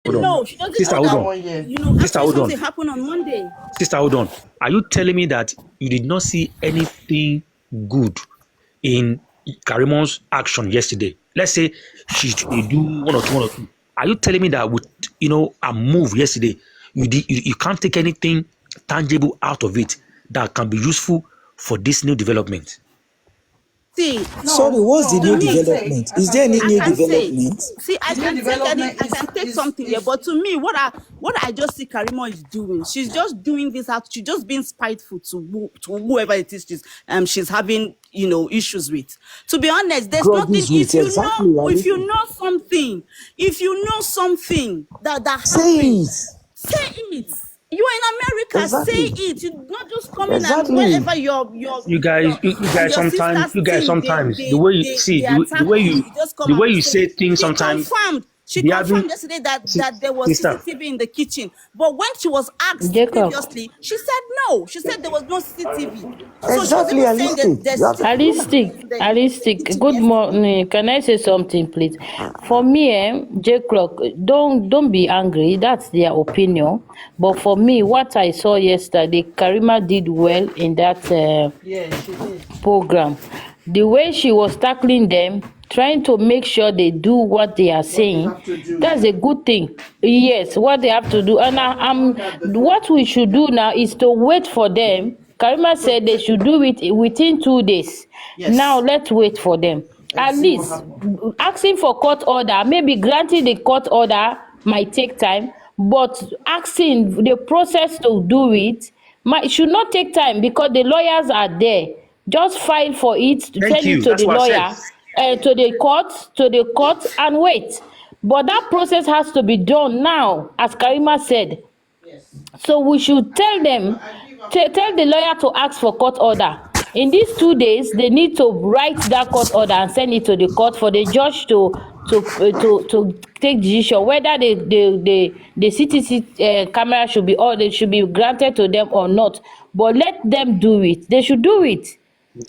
No, she doesn't Sister, know hold that. on. You know, Sister, actually hold on. something happened on Monday. Sister, hold on. Are you telling me that you did not see anything good in Karimon's action yesterday? Let's say she do one or two. Are you telling me that with a move yesterday, you can't take anything tangible out of it that can be useful for this new development? See, Sorry, what's the to new me, development? Is there any I new can say, development? see, I can take something there, but to me, what I just see Karimo is doing, she's just doing this out. She's just being spiteful to whoever it is she's having issues with. To be honest, there's nothing. Grudges with exactly, If Ali. you know something, that Say happened, it. say it. You are in America. Say Exactly. it. You not just come in and Exactly. wherever You guys, you and guys your sometimes, sister's team, the way you see, they attack you. You just come the and way be you saying say things she sometimes, confirmed. She they haven't. confirmed yesterday that there was Sister, CCTV in the kitchen. But when she was asked Jacob, previously, she said no. She said there was no CCTV. So she was Exactly, even saying realistic. that there's You have to, yeah. CCTV Alistic, kitchen good yesterday. morning. Can I say something, please? For me, J Clock, don't be angry. That's their opinion. But for me, what I saw yesterday, Karima did well in that program. The way she was tackling them, trying to make sure they do what they are saying, that's a good thing. Yes, what they have to do. And what we should do now is to wait for them. Karima said they should do it within 2 days. Now let's wait for them. At least asking for court order, maybe granting the court order might take time, but asking the process to do it should not take time because the lawyers are there. Just file for it, thank send it you. to That's the what I said. lawyer, to the court, and wait. But that process has to be done now, as Karima said. So we should tell them, tell the lawyer to ask for court order. In these 2 days, they need to write that court order and send it to the court for the judge to take decision whether the CCTV camera should be, or they should be granted to them or not. But let them do it. They should do it.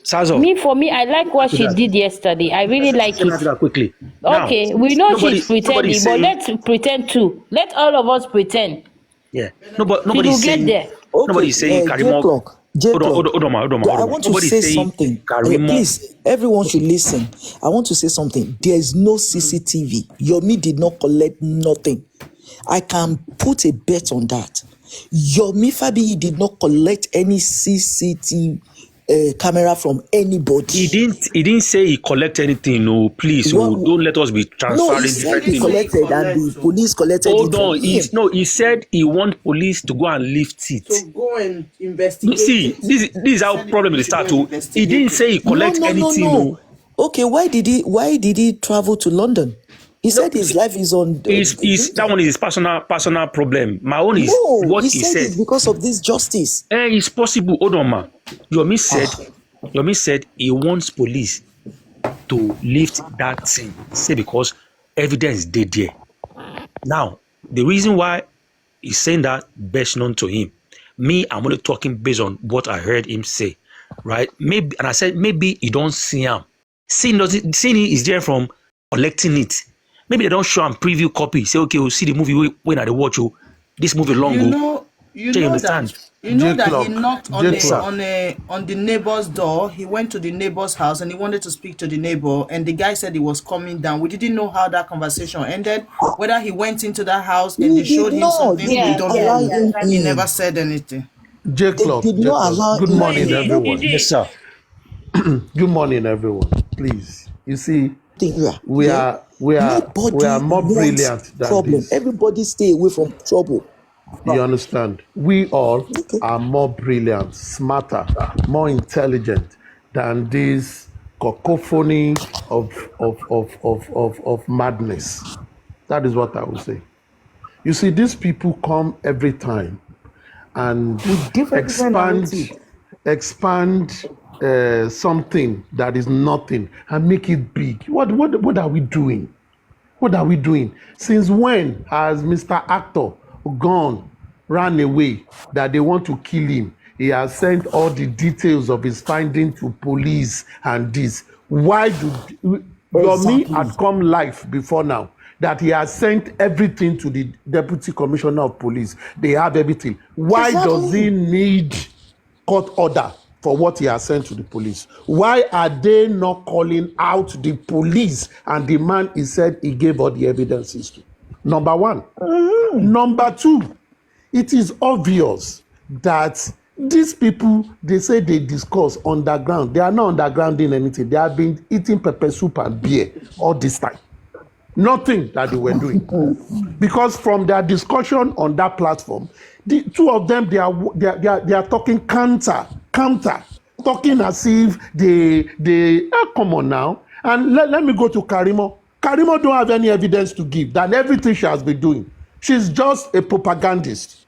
Sazo, For me, I like what to she that. did yesterday. I really like Let me it. answer that quickly. Now, Okay, we know she's nobody pretending, but saying, let's pretend too. Let all of us pretend. yeah. She will get there. Okay, Nobody's saying J Karimo. Clock. J Clock. Hold on, I want to Nobody's say saying something. Karimo. Please, everyone should listen. I want to say something. There is no CCTV. Yomi did not collect nothing. I can put a bet on that. Yomi Fabiyi did not collect any CCTV camera from anybody. He didn't say he collect anything. No, please. What, Don't let us be no, he transferring said different he things. collected and the police collected Hold it from on. him. He said he want police to go and lift it. To go and investigate. See, this is how problem is start to. He didn't say he collect anything. No. Okay, why did he travel to London? He said his life is on. That one is his personal problem. My own is No, what he he said said. it's because of this justice. It's possible. Hold on, ma. Yomi said he wants police to lift that thing. Say because evidence dey there. Now, the reason why he's saying that best known to him. Me, I'm only talking based on what I heard him say, right? Maybe, and I said maybe you don't see him. Seeing is there from collecting it. Maybe they don't show him preview copy. Say okay, we'll see the movie when I watch you. This movie long go. You know understand? He knocked on the neighbor's door. He went to the neighbor's house and he wanted to speak to the neighbor, and the guy said he was coming down. We didn't know how that conversation ended, whether he went into that house and they showed him something. We don't know. He never said anything. They did not allow Good him morning, in. everyone. Yes, sir. Good morning, everyone. Please, you see, Nobody we are more brilliant than problem. this. Everybody stay away from trouble. You understand? We all are more brilliant, smarter, more intelligent than this cacophony of madness. That is what I would say. You see, these people come every time and expand something that is nothing and make it big. What are we doing? What are we doing? Since when has Mr. Actor gone, ran away, that they want to kill him? He has sent all the details of his finding to police and this. Why do Yomi had come live before now? that he has sent everything to the Deputy Commissioner of Police. They have everything. Why does he need court order for what he has sent to the police? Why are they not calling out the police and the man he said he gave all the evidences to? Number one. Number two, it is obvious that these people, they say they discuss underground. They are not undergrounding anything. They have been eating pepper soup and beer all this time. Nothing that they were doing. Because from their discussion on that platform, the two of them, they are talking counter, talking as if come on now. And let me go to Karimo. Karimo don't have any evidence to give that everything she has been doing. She's just a propagandist.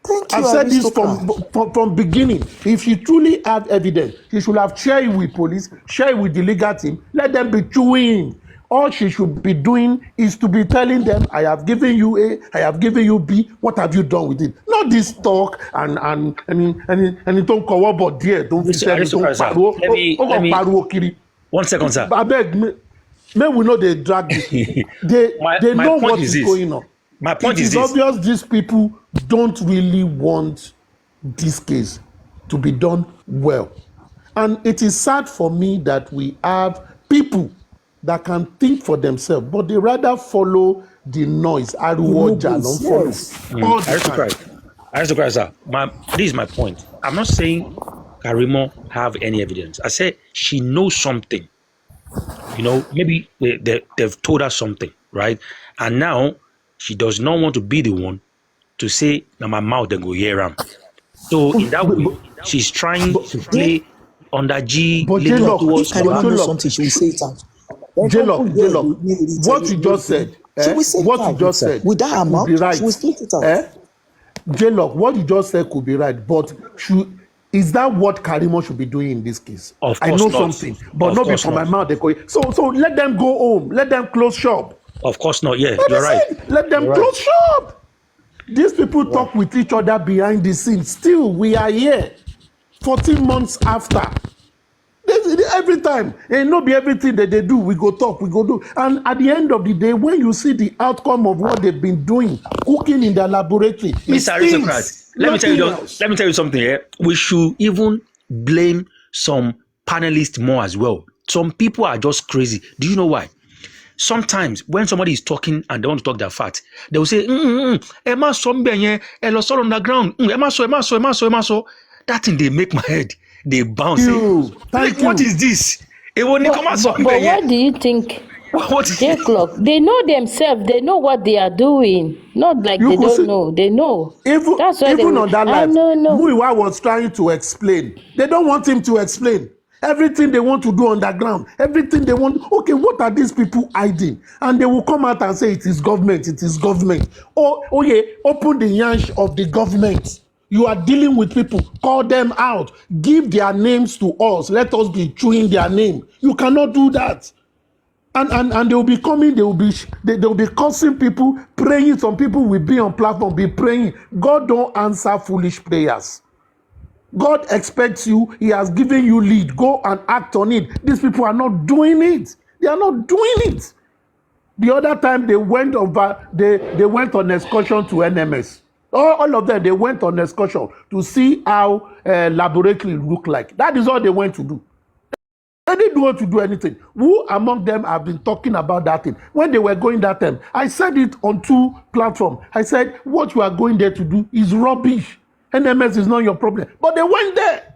Thank you, I've said this Aristocrat. from beginning. If she truly have evidence, she should have shared it with police, share it with the legal team, let them be chewing. All she should be doing is to be telling them, I have given you A, I have given you B, what have you done with it? Not this talk and don't come up but dear, don't be Let me 1 second, sir. I beg, may we know they drag this. They know what is going on. My point is this. It is obvious these people don't really want this case to be done well. And it is sad for me that we have people that can think for themselves, but they rather follow the noise. Aristocrat, sir. This is my point. I'm not saying Karimo have any evidence. I said she knows something. You know, maybe they've told her something, right? And now she does not want to be the one to say, "Now my mouth then go hear am." So in that way, she's trying to play under G. But J-Lock, if Karimo knows something, she will say it out. J-Lock, what you just said, what you just said, with that amount, could be right. she will split it out. J-Lock, what you just said could be right, but is that what Karimo should be doing in this case? Of course I know not. something, but not before my mouth. So let them go home. Let them close shop. Of course not. Yeah, you're right. Let them close shop. These people talk with each other behind the scenes. Still, we are here 14 months after. Every time, and not be everything that they do, we go talk, we go do. And at the end of the day, when you see the outcome of what they've been doing, cooking in their laboratory, Mr. Aristocrat, let me tell you something here. We should even blame some panelists more as well. Some people are just crazy. Do you know why? Sometimes when somebody is talking and they want to talk their facts, they will say, Emma somebody, Elosol underground, Emma so. That thing they make my head. They bounce. What is this? But what do you think? J-Clock, they know themselves. They know what they are doing. Not like they don't know. They know. That's why even on that live, Muiwa was trying to explain. They don't want him to explain. Everything they want to do underground, everything they want. Okay, what are these people hiding? And they will come out and say it is government. It is government. Oh yeah, open the yansh of the government. You are dealing with people. Call them out. Give their names to us. Let us be chewing their name. You cannot do that. And they will be coming. They will be cursing people, praying. Some people will be on platform, be praying. God don't answer foolish prayers. God expects you. He has given you lead. Go and act on it. These people are not doing it. They are not doing it. The other time they went on excursion to NMS. All of them, they went on excursion to see how laboratory look like. That is all they went to do. They didn't want to do anything. Who among them have been talking about that thing? When they were going that time, I said it on 2 platforms. I said, what you are going there to do is rubbish. NMS is not your problem. But they went there.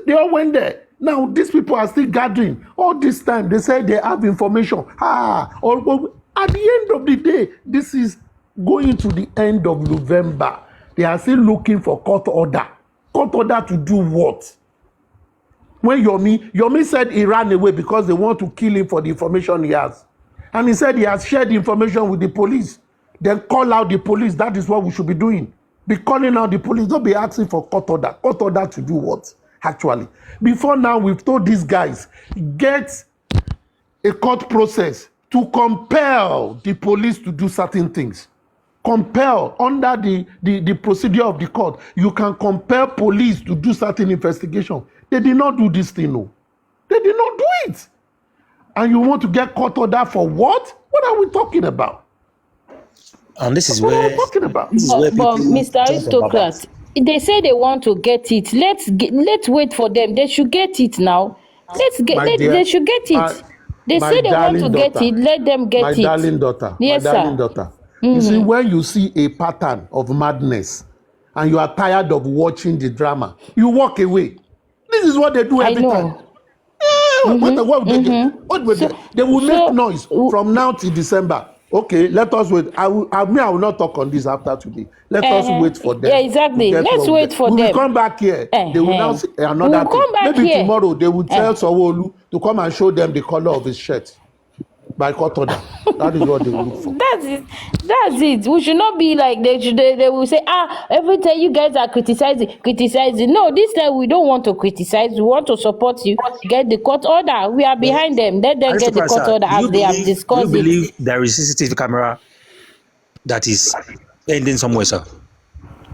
They all went there. Now, these people are still gathering. All this time, they say they have information. At the end of the day, this is going to the end of November. They are still looking for court order. Court order to do what? When Yomi said he ran away because they want to kill him for the information he has. And he said he has shared the information with the police. Then call out the police. That is what we should be doing. Be calling out the police. Don't be asking for court order. Court order to do what? Actually. Before now, we've told these guys, get a court process to compel the police to do certain things. Compel under the procedure of the court. You can compel police to do certain investigation. They did not do this thing, no. They did not do it. And you want to get court order for what? What are we talking about? And this is What are we where talking about? But people Mr. jump from Aristocrat, babas. they say they want to get it. Let's wait for them. They should get it now. My They dear, should get my it. They my say they want to darling get daughter, it. Let them my get it. darling daughter, my Yes, darling sir. daughter. You see, when you see a pattern of madness and you are tired of watching the drama, you walk away. This is what they do I every time. know. What will So they will make noise so from now till December. Okay, let us wait. I will not talk on this after today. Let us wait for yeah, them to exactly. get Let's what wait for we will them. come back here. They will now say We another will thing. come back Maybe here. tomorrow they will tell Sawolu to come and show them the color of his shirt by court order. That is what they will look for. That's it. That's it. We should not be like they will say, every time you guys are criticizing. No, this time we don't want to criticize. We want to support you. Get the court order. We are behind them. Let them get the Aristocrat, court sir, order as they have do you discussed it. believe there is CCTV camera that is ending somewhere, sir?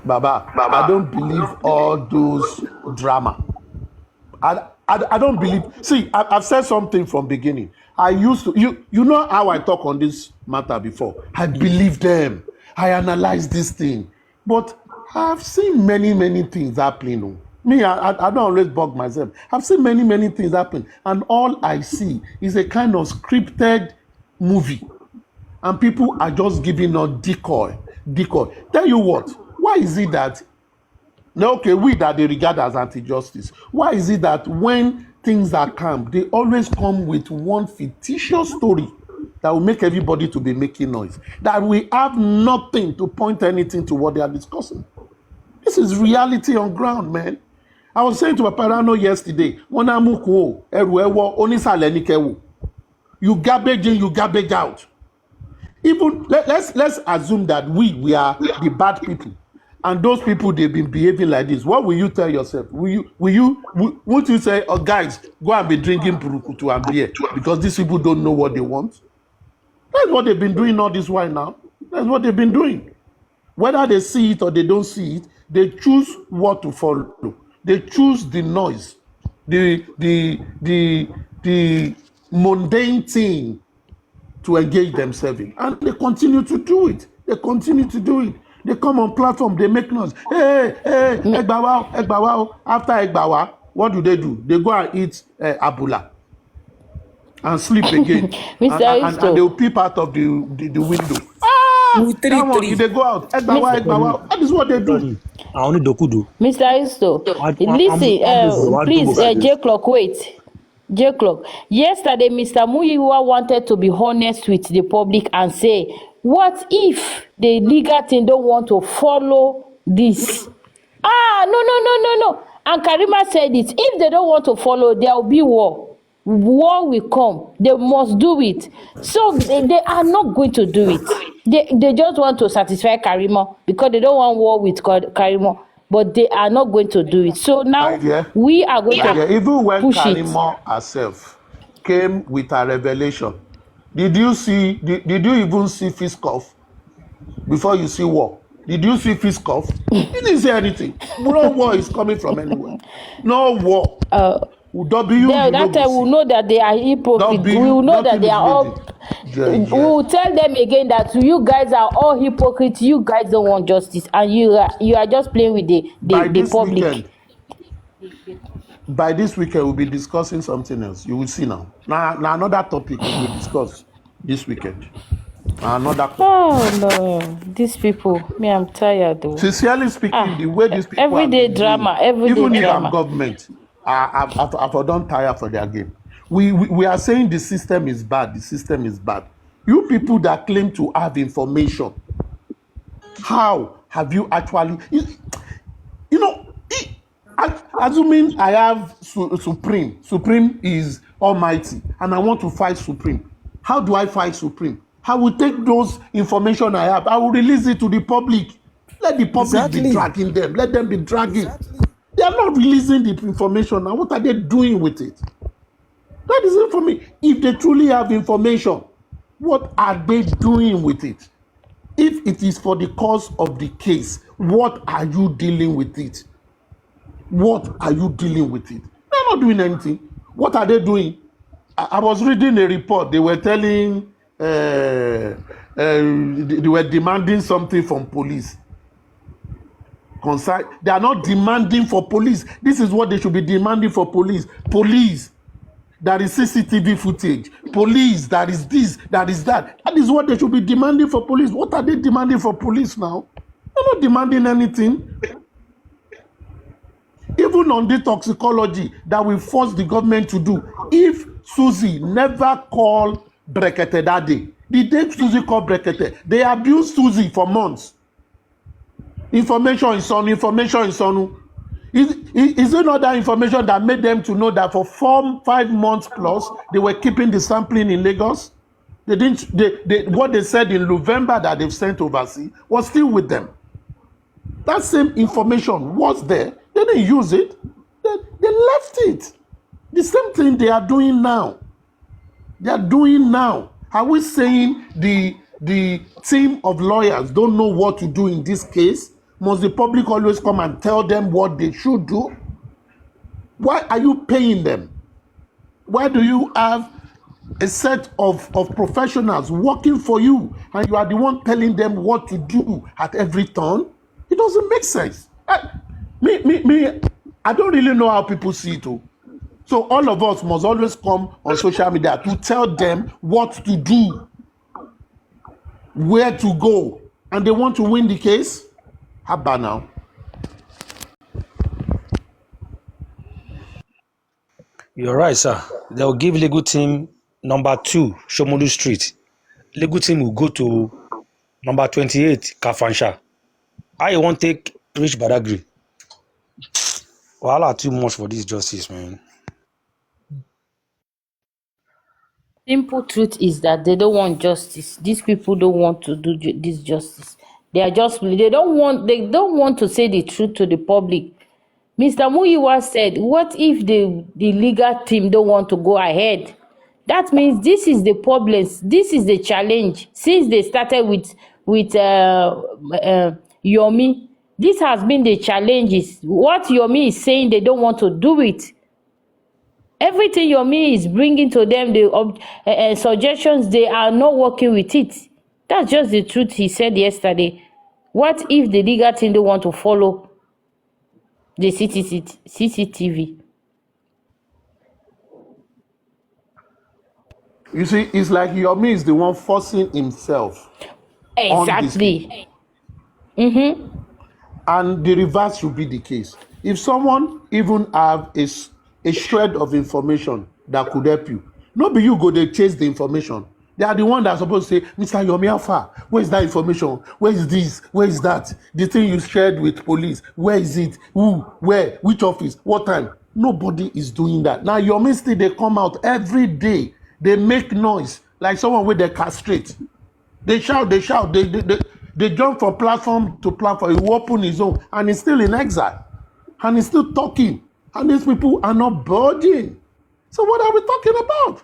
Baba, I don't believe all those drama. I don't believe. See, I've said something from beginning. I used to, you know how I talk on this matter before. I believe them. I analyze this thing. But I've seen many things happening. Oh. Me, I don't always bug myself. I've seen many things happen. And all I see is a kind of scripted movie. And people are just giving us decoy. Tell you what, why is it that okay, we that they regard as anti-justice. Why is it that when things are calm, they always come with one fictitious story that will make everybody to be making noise? That we have nothing to point anything to what they are discussing. This is reality on ground, man. I was saying to Paparano yesterday, you garbage in, you garbage out. Even let's assume that we are the bad people. And those people, they've been behaving like this. What will you tell yourself? Won't you say, oh guys, go and be drinking burukutu and beer because these people don't know what they want? That's what they've been doing all this while now. That's what they've been doing. Whether they see it or they don't see it, they choose what to follow. They choose the noise, the mundane thing to engage themselves in. And they continue to do it. They come on platform, they make noise. Hey, Egbawa. After Egbawa, what do? They go and eat abula and sleep again. and they will peep out of the window. That one, they go out. Egbawa. That is what they do. Mr. Aristo, listen, please, J Clock, wait. J Clock. Yesterday, Mr. Muyiwa wanted to be honest with the public and say, what if the legal team don't want to follow this? No. And Karima said it. If they don't want to follow, there will be war. War will come. They must do it. So they are not going to do it. They just want to satisfy Karima because they don't want war with Karima. But they are not going to do it. So now we are going to even when push Karima herself came with a revelation, did you even see Fiskov before you see war? Did you see Fiskov? He didn't say anything. No war is coming from anywhere. No war. That time we will know that they are hypocrites. We will know that they are all. We will tell them again that you guys are all hypocrites. You guys don't want justice, and you are just playing with the public. By this weekend, we'll be discussing something else. You will see now. Now another topic we will discuss this weekend. Oh no, these people. Me, I'm tired though. Sincerely speaking, the way these people everyday drama, even if I'm government, I've done tired for their game. We are saying the system is bad. The system is bad. You people that claim to have information, how have you actually? You know, assuming I have Supreme. Supreme is almighty, and I want to fight Supreme. How do I fight Supreme? I will take those information I have. I will release it to the public. Let the public be dragging them. Let them be dragging. They are not releasing the information. Now, what are they doing with it? That is it for me. If they truly have information, what are they doing with it? If it is for the cause of the case, what are you dealing with it? What are you dealing with it? They're not doing anything. What are they doing? I was reading a report. They were telling they were demanding something from police. They are not demanding for police. This is what they should be demanding for police. Police, there is CCTV footage. Police, there is this, there is that. That is what they should be demanding for police. What are they demanding for police now? They're not demanding anything. Even on the toxicology that we force the government to do. If Susie never called Brekete that day, the day Susie called Brekete, they abused Susie for months. Information is on. Is it not that information that made them to know that for 4-5 months plus they were keeping the sampling in Lagos? They didn't. What they said in November that they've sent overseas was still with them. That same information was there. They didn't use it. They left it. The same thing they are doing now. Are we saying the team of lawyers don't know what to do in this case? Must the public always come and tell them what they should do? Why are you paying them? Why do you have a set of professionals working for you and you are the one telling them what to do at every turn? It doesn't make sense. I don't really know how people see it. So all of us must always come on social media to tell them what to do, where to go, and they want to win the case. How about now? You're right, sir. They'll give legal team number 2, Shomolu Street. Legal team will go to number 28, Kafansha. I won't take Rich Badagry. Wahala too much for this justice, man. Simple truth is that they don't want justice. These people don't want to do this justice. They don't want to say the truth to the public. Mr. Muyiwa said, what if the legal team don't want to go ahead? That means this is the problem. This is the challenge. Since they started with Yomi, this has been the challenges. What Yomi is saying, they don't want to do it. Everything Yomi is bringing to them, the suggestions, they are not working with it. That's just the truth he said yesterday. What if the legal team don't want to follow the CCTV? You see, it's like Yomi is the one forcing himself. Exactly. And the reverse should be the case. If someone even have a shred of information that could help you, not be you go they chase the information. They are the one that are supposed to say, Mr. Yomi Alpha, where is that information? Where is this? Where is that? The thing you shared with police, where is it? Who? Where? Which office? What time? Nobody is doing that. Now Yomi still they come out every day. They make noise like someone with their castrate. They shout, they jump from platform to platform. He open his own and he's still in exile. And he's still talking. And these people are not budging. So what are we talking about?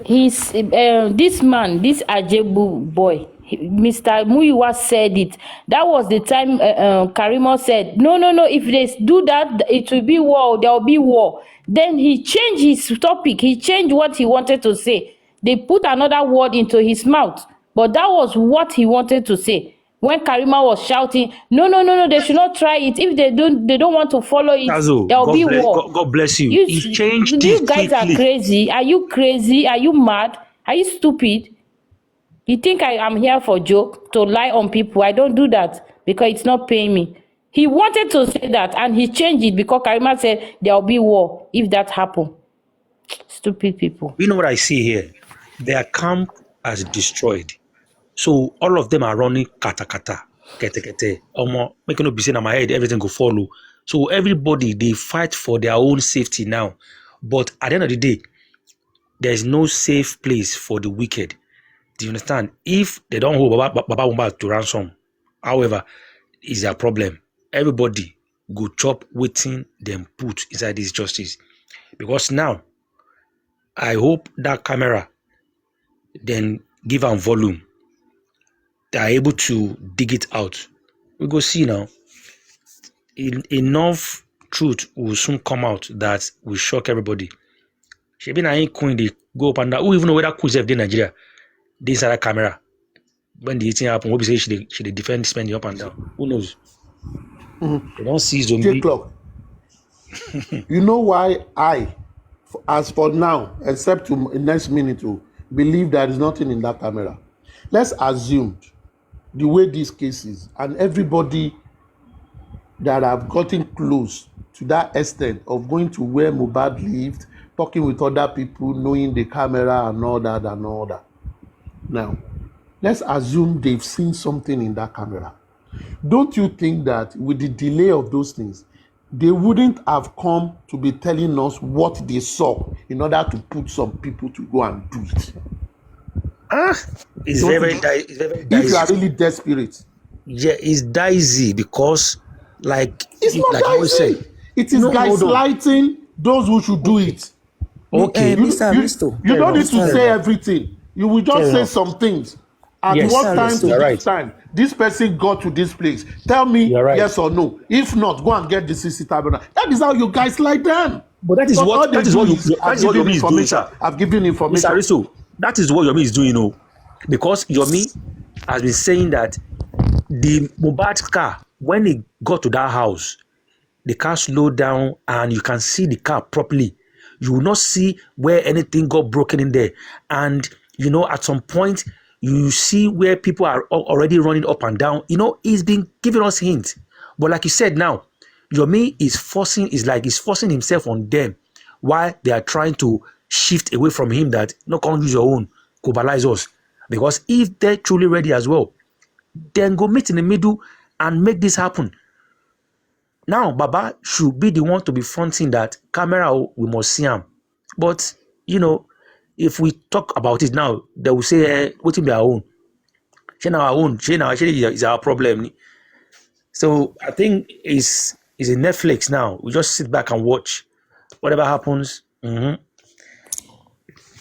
He's this man, this Ajebu boy, Mr. Muyiwa said it. That was the time Karimo said, no, if they do that, it will be war, there will be war. Then he changed his topic. He changed what he wanted to say. They put another word into his mouth. But that was what he wanted to say. When Karima was shouting, no, they should not try it. If they don't want to follow it, there will be war. God bless you. You changed you it guys quickly. are crazy. Are you crazy? Are you mad? Are you stupid? You think I am here for joke, to lie on people? I don't do that because it's not paying me. He wanted to say that and he changed it because Karima said there will be war if that happens. Stupid people. You know what I see here? Their camp has destroyed. So all of them are running kata, kete. Making up be saying on my head, everything go follow. So everybody, they fight for their own safety now. But at the end of the day, there is no safe place for the wicked. Do you understand? If they don't hold Baba Wumba to ransom, however, is their problem. Everybody go chop waiting them put inside this justice. Because now, I hope that camera then give them volume. They are able to dig it out. We go see now. Enough truth will soon come out that will shock everybody. She been a queen, they go up and down. Who even know whether Kuzev in Nigeria? this other camera. When the thing happen, what we say she dey defend spending up and down. Who knows? They don't see J zombie. clock. You know why as for now, except to next minute, to believe there is nothing in that camera. Let's assume the way this case is, and everybody that have gotten close to that extent of going to where Mohbad lived, talking with other people, knowing the camera and all that and all that. Now, let's assume they've seen something in that camera. Don't you think that with the delay of those things, they wouldn't have come to be telling us what they saw in order to put some people to go and do it? It's Don't very you- it's very If you are dicey. really desperate, Yeah, it's dicey because like it's not like I always say, dicey. It is no, hold on. gaslighting those who should do it. Okay. Mr. Aristo. You don't need to Fair say enough. everything. You will just Fair say enough. some things. At Yes, what Mr. time Aristo. to you're this right. time this person got to this place? Tell me You're right. yes or no. If not, go and get the CCTV. That is how you guys like them. But that is But all what they that is do what you is, that I've is what given Yomi is doing, information. sir. I've given Mr. information. Aristo, that is what Yomi is doing, because Yomi has been saying that the Mohbad car, when he got to that house, the car slowed down and you can see the car properly. You will not see where anything got broken in there. And, at some point, you see where people are already running up and down. He's been giving us hints. But like you said now, Yomi is forcing himself on them while they are trying to shift away from him that, no, can't use your own, globalize us. Because if they're truly ready as well, then go meet in the middle and make this happen. Now, Baba should be the one to be fronting that camera, we must see him. But, if we talk about it now, they will say, what will be our own? She is our problem. So I think it's a Netflix now. We just sit back and watch. Whatever happens.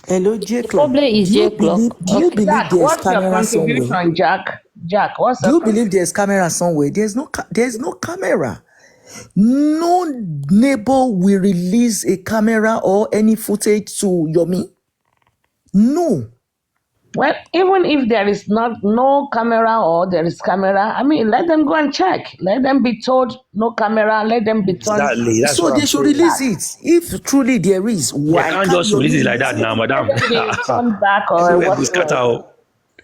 Hello, J The Clock. problem is J Clock. Do you Okay. believe Jack, there's what's your camera somewhere? contribution, Jack? Jack, what's Do your you believe there's camera somewhere? There's no camera. No neighbor will release a camera or any footage to Yomi. No. Well, even if there is no camera or there is camera, I mean, let them go and check. Let them be told no camera. Let them be told. Exactly. That's So what they I'm should saying. release it. If truly there is, They why can't can't just release Yomi it like release that it? now, madam. Let them be turned back or Everywhere go whatever. scatter.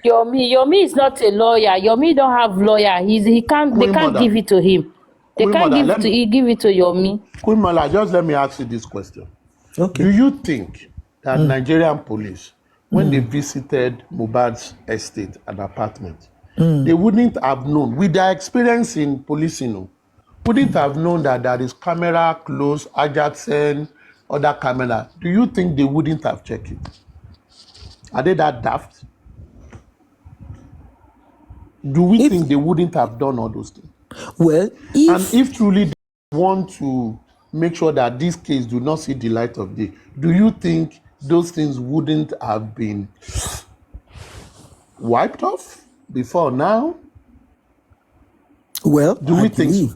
Yomi is not a lawyer. Yomi don't have lawyer. They can't give it to him. They Queen can't Mother, give it to Yomi. Queen Mother, just let me ask you this question. Okay. Do you think that Nigerian police, when they visited Mohbad's estate and apartment, they wouldn't have known, with their experience in policing, wouldn't have known that there is camera close, adjacent, other camera? Do you think they wouldn't have checked it? Are they that daft? Do we If- think they wouldn't have done all those things? Well, And if truly they want to make sure that this case do not see the light of day, do you think those things wouldn't have been wiped off before now? well, Do I we think so? believe.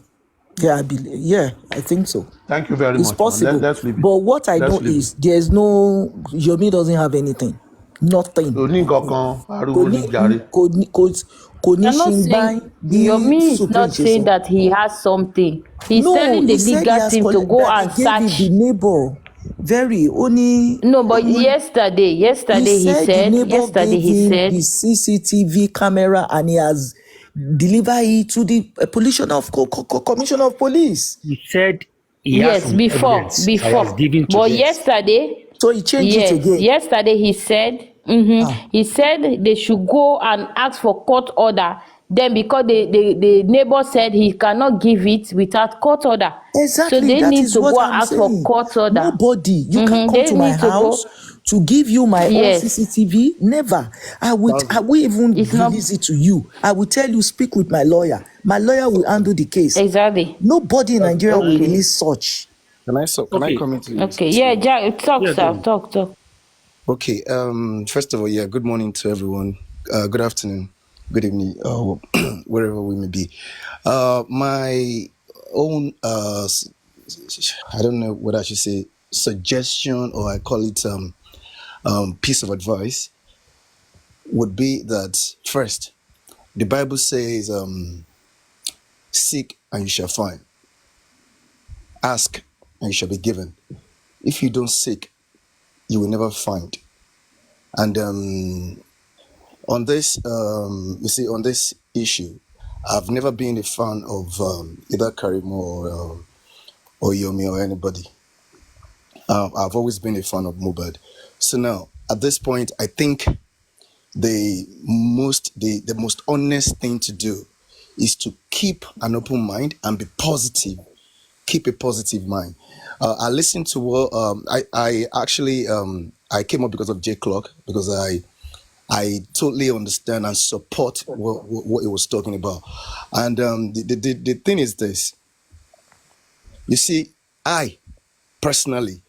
Yeah, I believe. Yeah, I think so. Thank you very It's much. man. possible. Let's leave it. But what I Let's know leave is there's no Yomi doesn't have anything. Nothing. Oníkankan, Kò ariwo ní ní jàre. kò ní You're not ṣe saying báyìí bí Yomi is Supreme not ṣe saying sọ. that he has something. He's No, telling the he said he legal has team to go that and he gave it search. the neighbor. Very only. No, but yesterday He he said the said, neighbor gave him the CCTV camera and he has delivered it to the commissioner of police. He said he has yes, some evidence that he has given to but them. yesterday, So he changed it again. yesterday he said, he said they should go and ask for court order. Then because the neighbor said he cannot give it without court order. Exactly, So they that need is to what go I'm and ask saying. for court order. Nobody, you can't come They to my need to go. house to give you my own Yes. CCTV. Never. I will even It's not- release it to you. I will tell you, speak with my lawyer. My lawyer will handle the case. Exactly. Nobody in Nigeria will Okay. release such. Can I Okay. come into Okay. Yeah, Jack, talk, Yeah, sir. go on. Talk. Okay. First of all, yeah. Good morning to everyone. Good afternoon. Good evening. Wherever we may be. My own. I don't know what I should say. Suggestion, or I call it piece of advice. would be that first, the Bible says, seek and you shall find, ask and you shall be given. If you don't seek, you will never find. And on this, you see, on this issue, I've never been a fan of either Karimo or Yomi or anybody. I've always been a fan of Mohbad. So now, at this point, I think the most honest thing to do is to keep an open mind and be positive. Keep a positive mind. I listened to what I actually I came up because of J Clock, because I totally understand and support what he was talking about. And the thing is this. You see, I personally,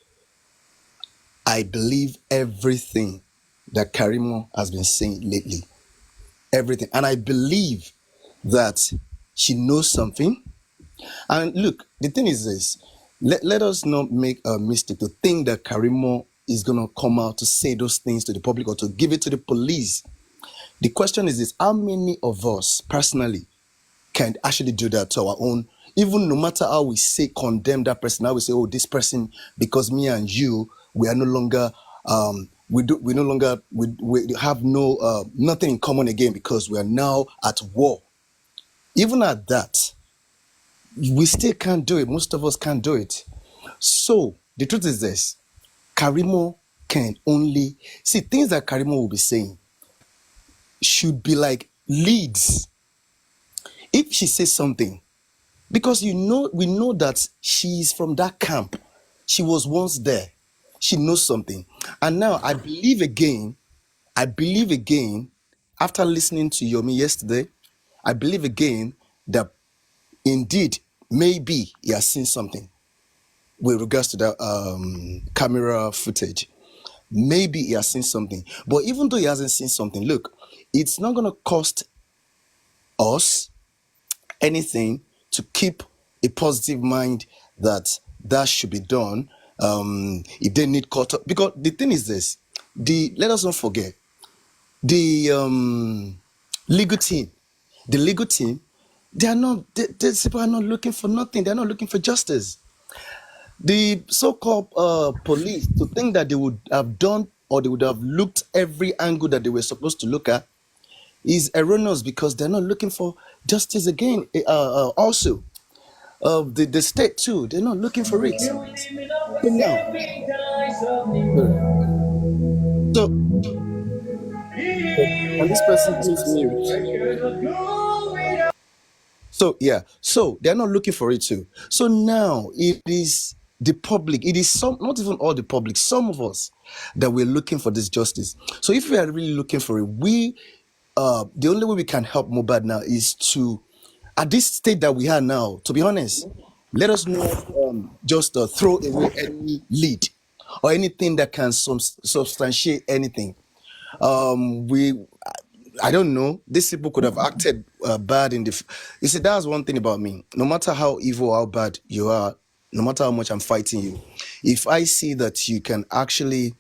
I believe everything that Karimo has been saying lately. Everything. And I believe that she knows something. And look, the thing is this. Let us not make a mistake to think that Karimo is going to come out to say those things to the public or to give it to the police. The question is this: how many of us personally can actually do that to our own? Even no matter how we say condemn that person, how we say, oh, this person, because me and you, we are no longer, we have no nothing in common again because we are now at war. Even at that, we still can't do it. Most of us can't do it. So the truth is this: Karimo can only see things that Karimo will be saying should be like leads. If she says something, because we know that she's from that camp. She was once there. She knows something. And now I believe again, after listening to Yomi yesterday, I believe again that indeed, maybe he has seen something with regards to that camera footage. Maybe he has seen something. But even though he hasn't seen something, look, it's not going to cost us anything to keep a positive mind that should be done. If they need cut up, because the thing is this: let us not forget the legal team. The legal team, these people are not looking for nothing. They're not looking for justice. The so-called police, to think that they would have done or they would have looked every angle that they were supposed to look at, is erroneous, because they're not looking for justice again. Also, the state too, they're not looking for it. So now, so can this person please mute? So yeah, so they're not looking for it too. So now it is the public, it is some, not even all the public, some of us that we're looking for this justice. So if we are really looking for it, the only way we can help Mohbad now is to, at this state that we are now, to be honest, let us not just throw away any lead or anything that can substantiate anything. I don't know. These people could have acted bad in the. You see, that's one thing about me. No matter how evil, how bad you are, no matter how much I'm fighting you, if I see that you can actually,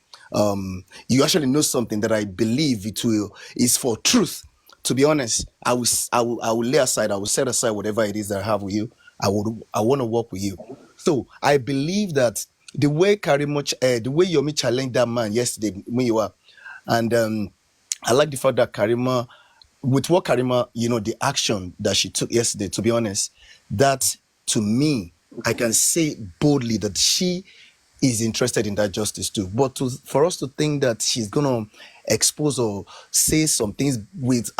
you actually know something that I believe it will is for truth. To be honest, I will lay aside. I will set aside whatever it is that I have with you. I want to work with you. So I believe that the way the way Yomi challenged that man yesterday when you were, and I like the fact that Karima, the action that she took yesterday, to be honest, that to me, I can say boldly that she is interested in that justice too. But for us to think that she's going to expose or say some things with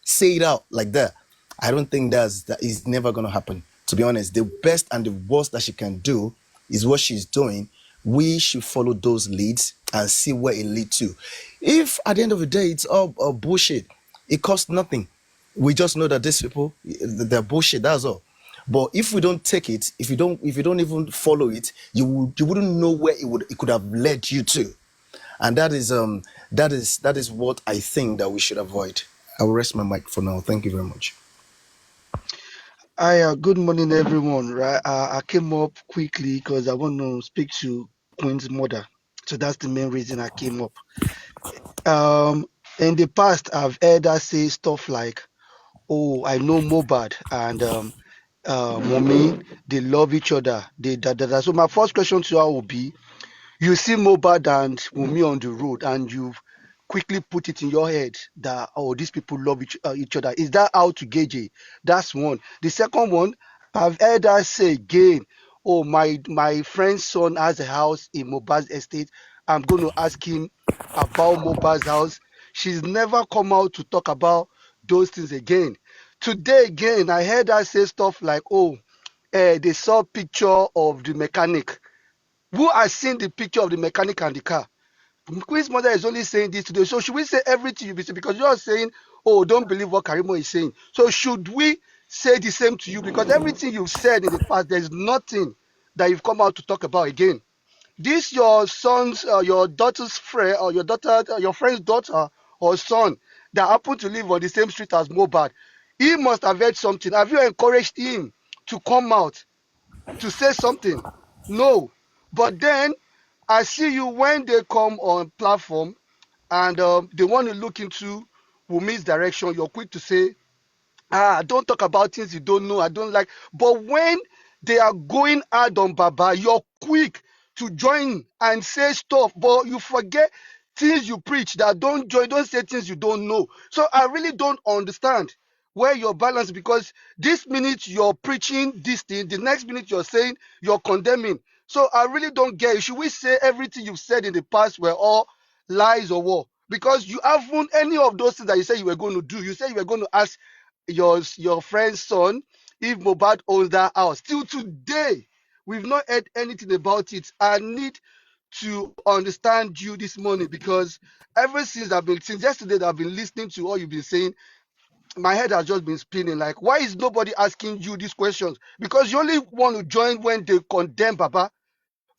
say it out like that, I don't think that is never going to happen. To be honest, the best and the worst that she can do is what she's doing. We should follow those leads and see where it leads to. If at the end of the day it's all bullshit, it costs nothing. We just know that these people, they're bullshit. That's all. But if we don't take it, if you don't even follow it, you wouldn't know where it could have led you to. And that is what I think that we should avoid. I will rest my mic for now. Thank you very much. Hi, good morning, everyone. Right, I came up quickly because I want to speak to Queen's mother. So that's the main reason I came up. In the past, I've heard her say stuff like, "Oh, I know Mohbad and Mommy, they love each other." They da da da. So my first question to her would be, you see Mohbad and Wunmi on the road, and you've quickly put it in your head that, oh, these people love each other. Is that how to gauge it? That's one. The second one, I've heard her say again, oh, my friend's son has a house in Mohbad's estate. I'm going to ask him about Mohbad's house. She's never come out to talk about those things again. Today again, I heard her say stuff like, oh, they saw picture of the mechanic. Who has seen the picture of the mechanic and the car? Queen's mother is only saying this today. So should we say everything you be saying? Because you are saying, oh, don't believe what Karimo is saying. So should we say the same to you? Because everything you've said in the past, there's nothing that you've come out to talk about again. This your son's, your daughter's friend, or your friend's daughter or son that happen to live on the same street as Mohbad. He must have heard something. Have you encouraged him to come out to say something? No. But then I see you when they come on platform and they want to look into Wumi's direction. You're quick to say, don't talk about things you don't know. I don't like. But when they are going hard on Baba, you're quick to join and say stuff, but you forget things you preach that don't join, don't say things you don't know. So I really don't understand where your balance, because this minute you're preaching this thing, the next minute you're saying you're condemning. So I really don't get it. Should we say everything you've said in the past were all lies or what? Because you haven't any of those things that you said you were going to do. You said you were going to ask your friend's son if Mohbad owns that house. Till today, we've not heard anything about it. I need to understand you this morning, because ever since yesterday that I've been listening to all you've been saying, my head has just been spinning. Like, why is nobody asking you these questions? Because you only want to join when they condemn Baba.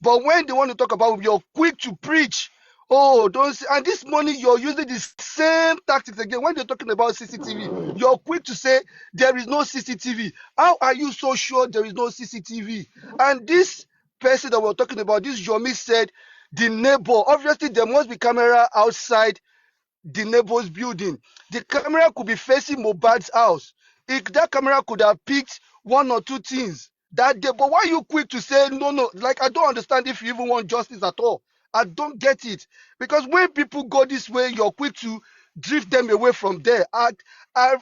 But when they want to talk about, you're quick to preach. Oh, don't say, and this morning you're using the same tactics again. When they're talking about CCTV, you're quick to say there is no CCTV. How are you so sure there is no CCTV? And this person that we're talking about, this Yomi, said the neighbor, obviously there must be camera outside the neighbor's building. The camera could be facing Mohbad's house. If that camera could have picked one or two things that day, but why are you quick to say no, no? Like, I don't understand if you even want justice at all. I don't get it. Because when people go this way, you're quick to drift them away from there.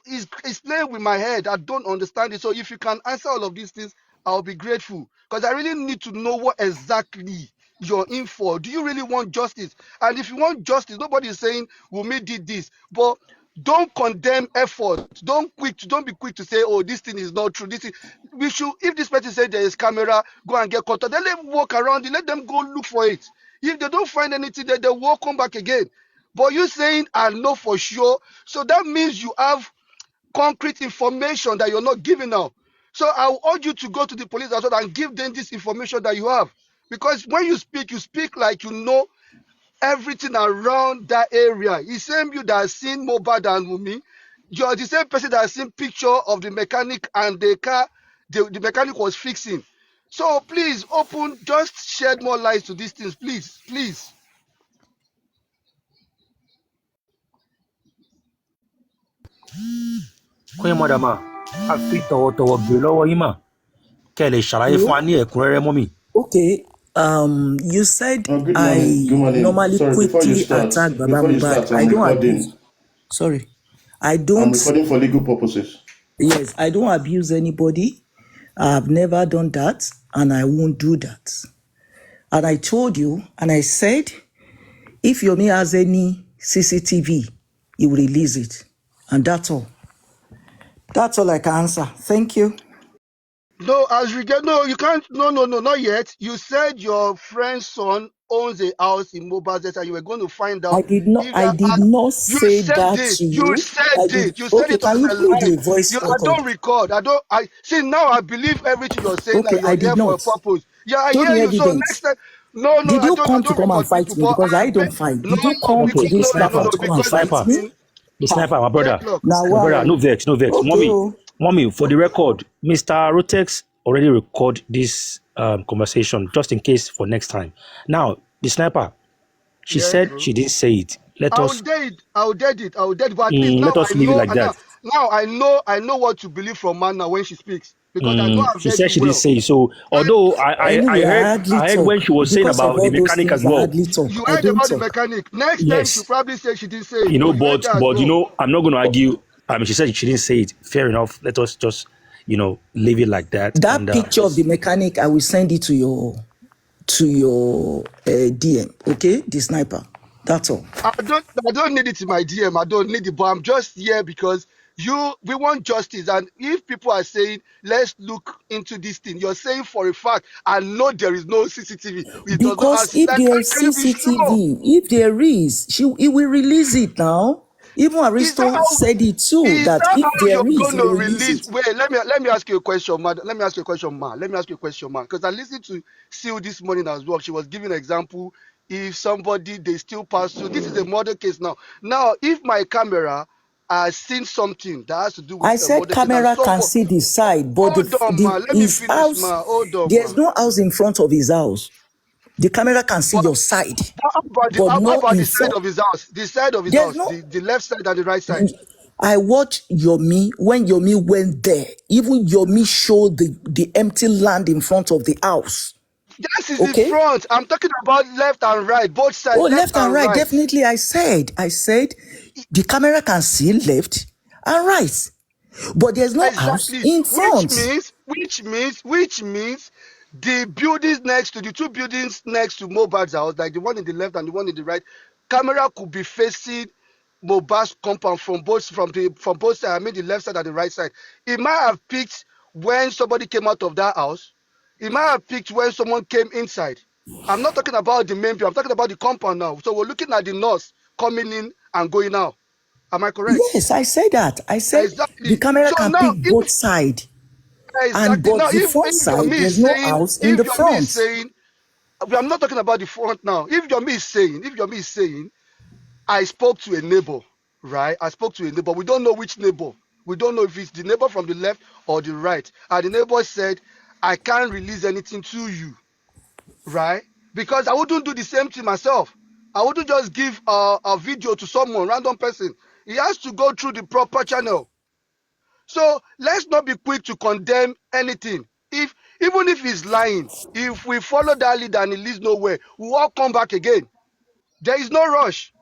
It's playing with my head. I don't understand it. So if you can answer all of these things, I'll be grateful. Because I really need to know what exactly you're in for. Do you really want justice? And if you want justice, nobody is saying Wunmi did this, but don't condemn effort. Don't be quick to say, oh, this thing is not true. We should, if this person said there is camera, go and get contact. Then let them walk around it, let them go look for it. If they don't find anything, then they will come back again. But you saying I know for sure, so that means you have concrete information that you're not giving now. So I will urge you to go to the police as well and give them this information that you have. Because when you speak like you know everything around that area. It's same you that has seen Mohbad and Wunmi. You're the same person that has seen picture of the mechanic and the car the mechanic was fixing. So please just shed more light to these things, please, please. Queen mother ma, a fi tọ̀wọ̀tọ̀wọ̀ gbé lọ́wọ́ yín mà. Kẹ́ ẹ lè ṣàlàyé fún wa ní ẹ̀kúnrẹ́rẹ́ mọ́mì. Okay. You said Good morning. I Good morning. normally Sorry, quickly attack Baba Mohbad. I I'm don't recording. abuse. Sorry, I I'm don't. recording for legal purposes. Yes, I don't abuse anybody. I've never done that, and I won't do that. And I told you, and I said, if Yomi has any CCTV, he will release it, and that's all. That's all I can answer. Thank you. No, you can't. No, not yet. You said your friend's son owns a house in Mobile and you were going to find I out did not. if I that. did not You say said that it. to You you. said I did. it. You said Okay, it can on you a play live. the voice I record? don't record. I see now. I believe everything you're saying Okay, and I you're did there for a not. purpose. Yeah, I Show hear me you. So next evidence. time, no, Did you I come to don't come and record fight people, me? but Because I don't fight. Did you come to Okay, the this sniper, platform to no, come and the because fight you've sniper, me? been the Ha. sniper, my yeah, brother. clock. Now My brother, why? no vex, no vex. Okay, Mommy, for the record, Mr. Rotex already record this conversation just in case for next time. Now, the sniper, She Yeah, said true. she didn't say it. Let I will us did it. I will did it. I will did it. But at least now let us I leave it know. like And that. I know what to believe from man now when she speaks because I know I've She heard said you she didn't well. say it. So although I Anyway, I hardly heard when talk she was saying because of about the all those mechanic as things. I well. hardly talk. You I heard don't about the talk. mechanic. Next time she'll Yes, probably say she didn't say it. So you heard that as but well. I'm not going to argue. I mean, she said she didn't say it. Fair enough. Let us just leave it like that. And That picture of the mechanic, I will send it to your DM. Okay, the sniper. That's all. I don't need it in my DM. I don't need it, but I'm just here because we want justice. And if people are saying let's look into this thing, you're saying for a fact I know there is no CCTV. It does not Because have if like how there's can you be sure? CCTV, if there is, he will release it now. Even Is that Aristo how said it too, is that that if how there you're is, going he will to release release? it. Wait, let me ask you a question, man. Let me ask you a question, man. Let me ask you a question, man. Because I listened to Seal this morning as well. She was giving an example. If somebody they still pass through, this is a murder case now. Now, if my camera has seen something that has to do with I a said murder case, and camera can someone see the side, but hold on, man. Let me his finish, house, man. Hold on, there's man. no house in front of his house. The camera can see But your side, but how not about in the side front. of his house? The side of his There's house, no. the left side and the right side. I watched Yomi when Yomi went there. Even Yomi showed the empty land in front of the house. This is the Okay? front. I'm talking about left and right, both Oh, sides, left left and and right. right. Definitely, I said the camera can see left and right, but there's no house Exactly. in Which front. means, the buildings next to the two buildings next to Mohbad's house, like the one in the left and the one in the right, camera could be facing Mohbad's compound from both sides. I mean the left side and the right side. It might have picked when somebody came out of that house. It might have picked when someone came inside. I'm not talking about the main building. I'm talking about the compound now. So we're looking at the north coming in and going out. Am I correct? Yes, I said that. I said the Exactly. camera So can now, pick both side, and exactly. but Now, the front if your side me is there's no saying, house in the front. I'm not talking about the front now. If your me is saying, I spoke to a neighbor, right? I spoke to a neighbor. We don't know which neighbor. We don't know if it's the neighbor from the left or the right. And the neighbor said, I can't release anything to you, right? Because I wouldn't do the same thing myself. I wouldn't just give a video to someone, random person. He has to go through the proper channel. So let's not be quick to condemn anything. Even if he's lying, if we follow that lead and he leads nowhere, we'll all come back again. There is no rush.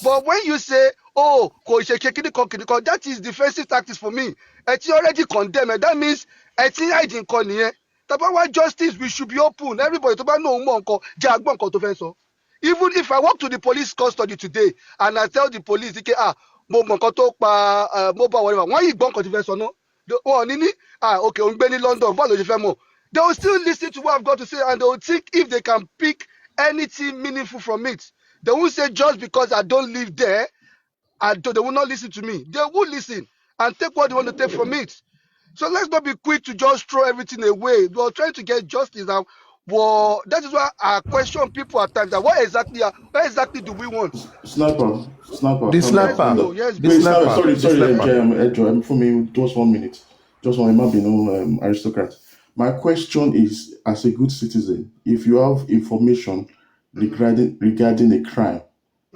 But when you say, oh, that is defensive tactics for me. It's already condemned. And that means it's hiding. Tabawa justice, we should be open. Everybody, even if I walk to the police custody today and I tell the police, okay, mobile whatever, why you gbọ́n nǹkan tó fẹ́ sọ náà? Okay, òun gbé ní London, báwo ló ṣe fẹ́ mọ̀? They will still listen to what I've got to say and they will think if they can pick anything meaningful from it. They won't say just because I don't live there, they will not listen to me. They will listen and take what they want to take from it. So let's not be quick to just throw everything away. We're trying to get justice. And well, that is why I question people at times that what exactly do we want? The Let's sniper, go. Yes, the go. sniper, the sniper. For me, just 1 minute. Just one, it might be no aristocrat. My question is, as a good citizen, if you have information regarding a crime,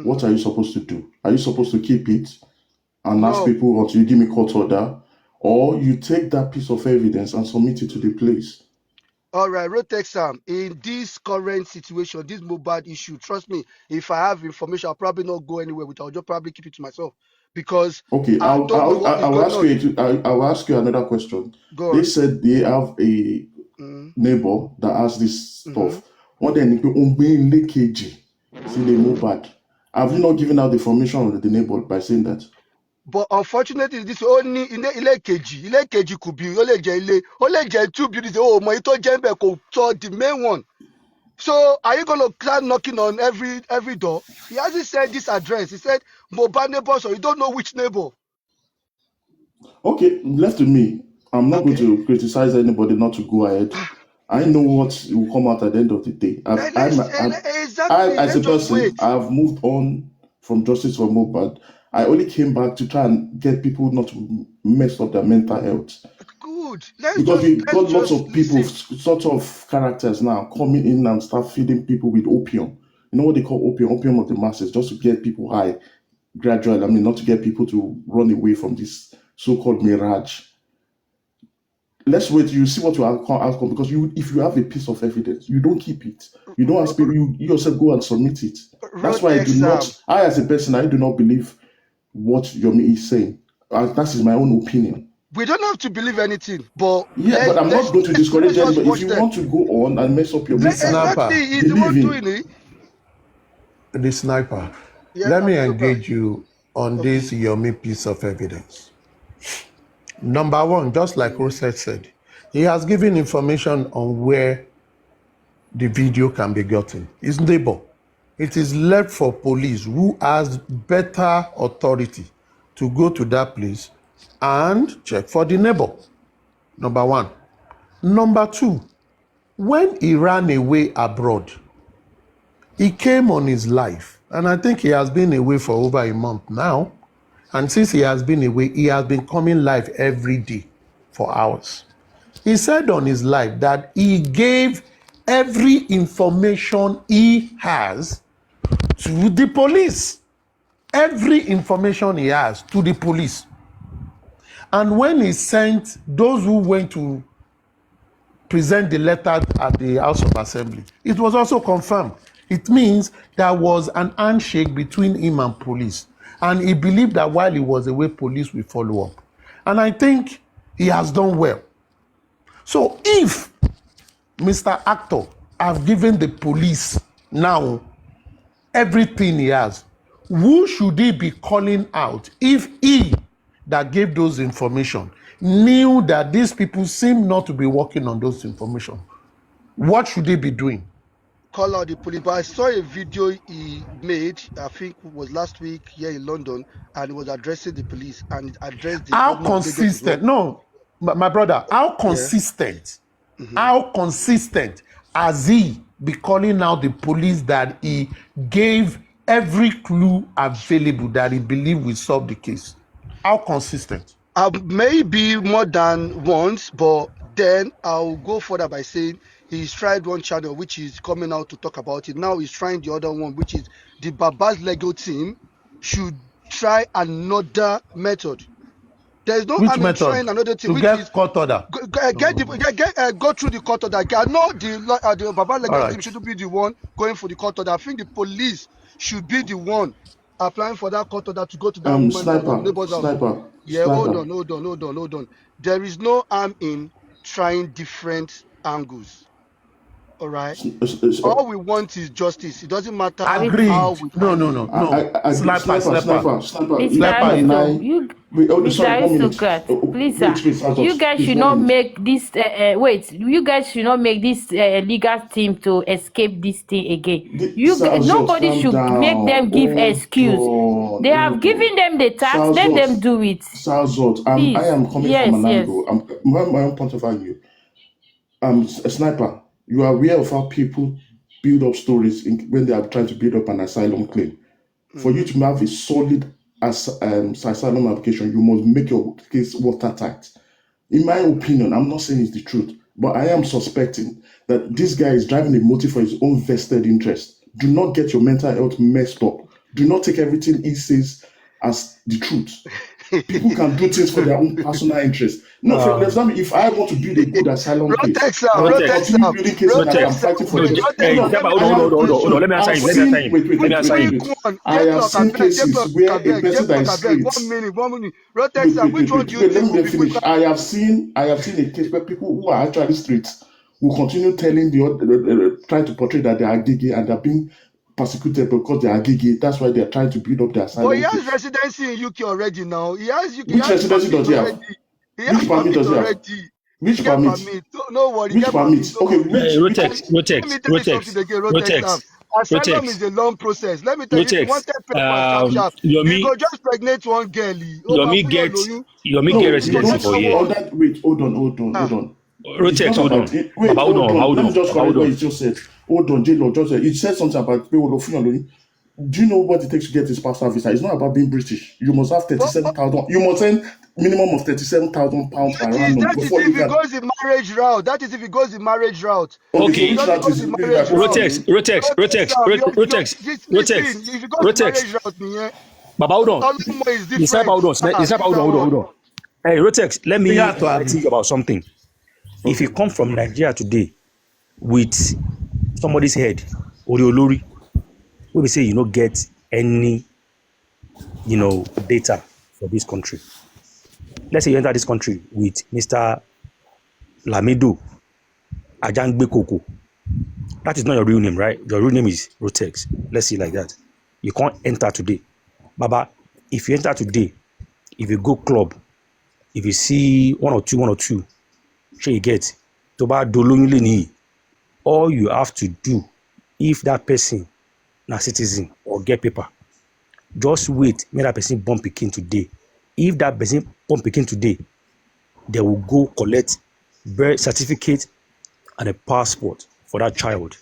what are you supposed to do? Are you supposed to keep it and ask No. people until you give me court order, or you take that piece of evidence and submit it to the police? All right, Rotex Sam, in this current situation, this mobile issue, trust me, if I have information, I'll probably not go anywhere with it. I'll just probably keep it to myself because Okay, I don't know what is I'll going ask on. you. I'll ask you another question. Go They on. said they have a Mm, neighbor that has this mm-hmm. stuff. One day, leakage, see the Mohbad. Have you not given out the information of the neighbor by saying that? But unfortunately, this only ilé kejì could be ó lè jẹ́ two buildings. Oh, my ito jembe kò sọ the main one. So are you gonna start knocking on every door? He hasn't said this address. He said Mohbad neighbor, so you don't know which neighbor. Okay, left to me. I'm not going Okay. to criticize anybody not to go ahead. I know what will come out at the end of the day. Exactly. As Let's a just person, wait. I've moved on from justice for Mohbad. I only came back to try and get people not to mess up their mental health. Good. Because we Let's got lots just of people, listen. sort of characters now coming in and start feeding people with opium. You know what they call opium, opium of the masses, just to get people high gradually. I mean, not to get people to run away from this so-called mirage. Let's wait. You see what your outcome, because if you have a piece of evidence, you don't keep it. You don't ask people. You yourself go and submit it. That's why I do not. I, as a person, I do not believe what Yomi is saying. That is my own opinion. We don't have to believe anything, but but I'm not going to discourage anybody. If you want to go on and mess up your exactly, he's the one doing it. The sniper. Let me engage you on this Yomi piece of evidence. Number one, just like Rosette said, he has given information on where the video can be gotten. His neighbor. It is left for police who has better authority to go to that place and check for the neighbor. Number one. Number two, when he ran away abroad, he came on his life. And I think he has been away for over a month now. And since he has been away, he has been coming live every day for hours. He said on his live that he gave every information he has to the police. Every information he has to the police. And when he sent those who went to present the letter at the House of Assembly, it was also confirmed. It means there was an handshake between him and police. And he believed that while he was away, police will follow up. And I think he has done well. So if Mr. Actor have given the police now everything he has, who should he be calling out if he that gave those information knew that these people seem not to be working on those information? What should he be doing? Call out the police. But I saw a video he made, I think it was last week here in London, and he was addressing the police and addressed the how consistent? No, my brother, how consistent? Yeah. How consistent has he be calling out the police that he gave every clue available that he believed will solve the case? How consistent? Maybe more than once, but then I'll go further by saying he's tried one channel which is coming out to talk about it. Now he's trying the other one, which is the Baba's Lego team should try another method. There's no harm in trying another thing. To get court order. Go through the court order. I know the Baba's Lego team shouldn't be the one going for the court order. I think the police should be the one applying for that court order to go to that neighbor's house. Yeah, hold on. There is no harm in trying different angles. All right. All we want is justice. It doesn't matter how we No. You guys should not make this. You guys should not make this legal team to escape this thing again. Nobody should make them give excuse. They have given them the task. Let them do it. I am coming from an angle. My own point of view. A sniper. You are aware of how people build up stories when they are trying to build up an asylum claim. For you to have a solid asylum application, you must make your case watertight. In my opinion, I'm not saying it's the truth, but I am suspecting that this guy is driving a motive for his own vested interest. Do not get your mental health messed up. Do not take everything he says as the truth. People can do things for their own personal interest. No, for example, if I want to build a good asylum case, I'm fighting for justice. Let me answer you. I have seen cases where a person that is straight. 1 minute. Which one do you think? Let me finish. I have seen a case where people who are actually straight will continue telling trying to portray that they are gay and they're being persecuted because they are gay. That's why they are trying to build up their asylum. But he has residency in UK already now. He has UK. Which residency does he have? Which permit does he have? Which permit? No worry. Which permit? Okay, Rotex. Asylum is a long process. Let me tell you, wanted paper, you go just pregnant one girl. Yomi get residency for here. Wait, hold on. Rotex, hold on. Let me just correct what you just said. Hold on, J-Lo just said. It said something about people. Do you know what it takes to get this passport visa? It's not about being British. You must have But 37,000. You must send minimum of 37,000 pounds per annum that is before you if it can. goes the marriage route. That is if it goes the marriage route. Okay, so If it Okay. which doesn't route go is the maybe marriage route, Rotex, Rotex, okay, Rotex, Sam, Rotex, listen, Rotex, if it goes the Rotex. marriage route, yeah, Baba, hold on. Olumo is The sniper, different. hold on. The sniper, hold on, Different hold on, one. hold on. Hey, Rotex, let me Yeah, to enlighten Abi. you about something. If you Okay. come from Nigeria today with somebody's head, Oriolori, we say you don't get any, data for this country. Let's say you enter this country with Mr. Lamido Ajangbe Koko. That is not your real name, right? Your real name is Rotex. Let's see like that. You can't enter today. Baba, if you enter today, if you go club, if you see one or two, sure you get. To bá dolóyún lénìí, all you have to do, if that person na citizen or get paper, just wait make that person born pikin today. If that person born pikin today, they will go collect birth certificate and a passport for that child,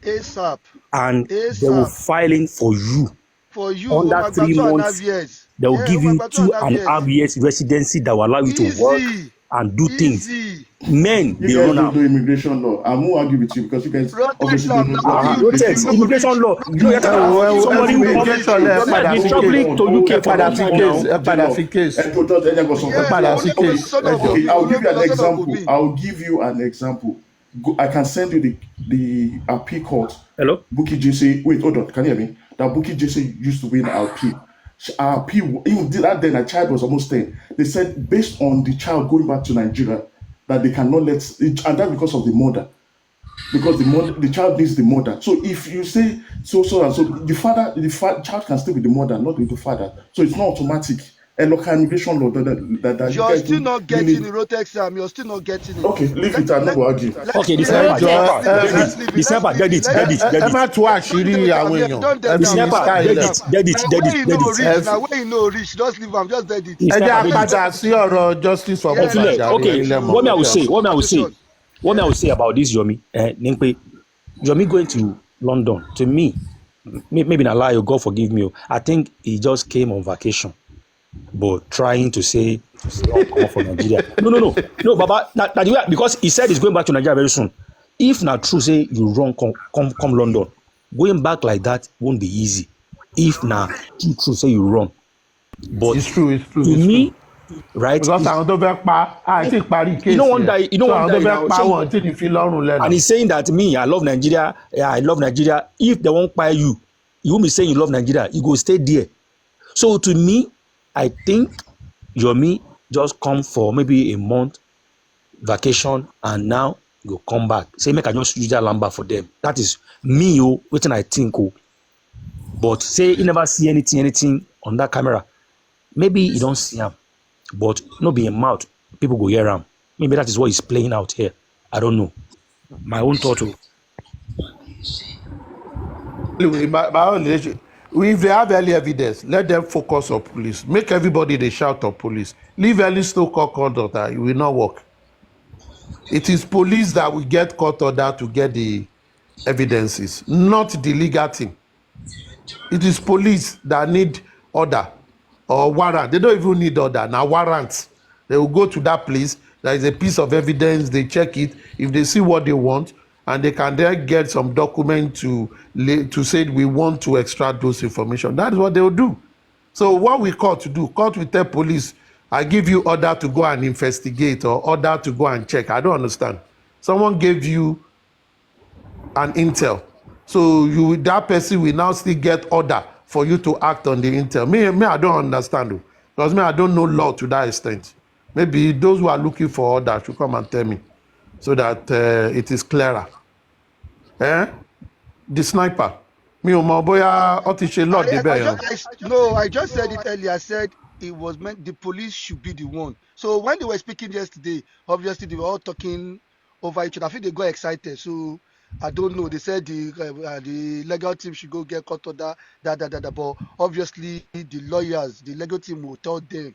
ASAP. and they will ASAP. file in for you For you, under Omagba 3 months. 2.5 years. They will Yeah, give you Omagba two 2.5 and a years. half years residency that will allow you to work Easy. and do things. Easy. Men, You they guys run don't am. do immigration law. I won't argue with you because you guys Rotex obviously don't Sam, know now what you, if you Rotex, immigration know law. immigration reach, law. You You're talking have about if somebody you who know come. reach, Immigration lẹ Your Rotex guy padà been fi hold case traveling on, to hold UK on, for ẹ a hold padà long on, fi hold time on. case now. ẹ padà J-Lo, fi case. yeah, Padà fi Olóko case son ẹ of jọ. Okay, Obi, I'll give you an Olóko son of example. Obi. I'll give you an example. I can send you the appeal court. Hello? Buki JC, wait, hold on, can you hear me? That Buki JC used to win our appeal. Our appeal, even that then, a child was almost 10. They said, based on the child going back to Nigeria, that they cannot let, and that's because of the mother. Because the child needs the mother. So if you say so and so, child can stay with the mother, not with the father. So it's not automatic. And local immigration law that you You're guys still don't not getting really. it, Rotex Sam. You're still not getting it. Okay, leave Let it. I'm not let going to argue. let's Okay, the leave Ẹ it. sniper, the jọ Let's sniper, leave it. get it. Let's leave The it. Let's sniper, leave get it. it, Let's get leave it, it. get ẹ it. má tú Don't àṣírí dirty am àwọn here. èèyàn. Don't Ẹ dirty The fi am. sniper, Don't get dirty style am. it, ẹ. get it, Now get when it, you get know it. reach, Ẹ now fi when you know reach, just leave am. Just dead it. The ẹ jẹ́ sniper, á get Let's it. leave padà sí ọ̀rọ̀ justice for Ẹ Mohbad filẹ̀, let's jàre go okay. ẹ̀yin lẹ to mọ̀ What me I nǹkan will tẹ̀ let's ń say, go sọ. to what me I will say, conversation. what me I will Yes. say about this Yomi, ni pé Yomi going to London, to me, maybe na lie, oh, God forgive me. I think he just came on vacation, but trying to say he won't come from Nigeria. No, Baba. That the way, because he said he's going back to Nigeria very soon. If not true, say you run come London, going back like that won't be easy. If na true, say you run, but It's true, it's true, to it's true. me, right? Because àwọn tó fẹ́ pa àti parí You know case one yẹn. die, So àwọn tó fẹ́ now. pa Say, wọn tí ní fi lọ́rùn and lẹ́nà. he's saying that me, I love Nigeria. Yeah, I love Nigeria. If they won't buy you, you won't be saying you love Nigeria. You go stay there. So to me, I think Yomi just come for maybe a month vacation and now go come back. Say make I just use that number for them. That is me, oh, wetin I think, oh. But say you never see anything on that camera. Maybe you don't see am, but no be im mouth. People go hear am. Maybe that is what he's playing out here. I don't know. My own thought, oh. Anyway, my own relation. If they have early evidence, let them focus on police. Make everybody dey shout on police. Leave early still court conduct, it will not work. It is police that will get court order to get the evidences, not the legal team. It is police that need order or warrant. They don't even need order. Now warrant. They will go to that place. There is a piece of evidence. They check it. If they see what they want, and they can then get some document to say we want to extract those information. That is what they will do. So what we court to do? Court will tell police, I give you order to go and investigate or order to go and check. I don't understand. Someone gave you an intel. So that person will now still get order for you to act on the intel. Me, I don't understand though, because me, I don't know law to that extent. Maybe those who are looking for order should come and tell me, so that it is clearer. The sniper. Mi ò mọ̀ bóyá ó ti ṣe lọ́ọ̀dẹ bẹ́ẹ̀ yẹn. No, I just said it earlier. I said it was meant the police should be the one. So when they were speaking yesterday, obviously they were all talking over each other. I think they got excited. So I don't know. They said the legal team should go get court order, that. But obviously the lawyers, the legal team will tell them,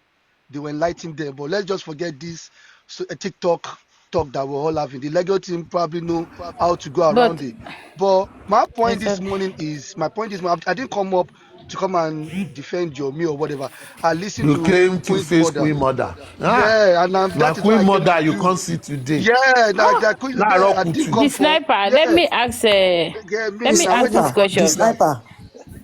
they will enlighten them. But let's just forget this. So TikTok talk that we're all having. The legal team probably know how to go around But it. But my point it's this morning is, I didn't come up to come and defend your me or whatever. I listened You to came to Queen's face mother. Queen Mother. Yeah, and Now that is what Queen I came Mother, to you do. can't see today. Yeah, Láàárọ̀ I didn't kùtù. the come for. sniper, let Yeah, me ask yeah, The let me me. I ask went to this sniper, the question. yeah, sniper.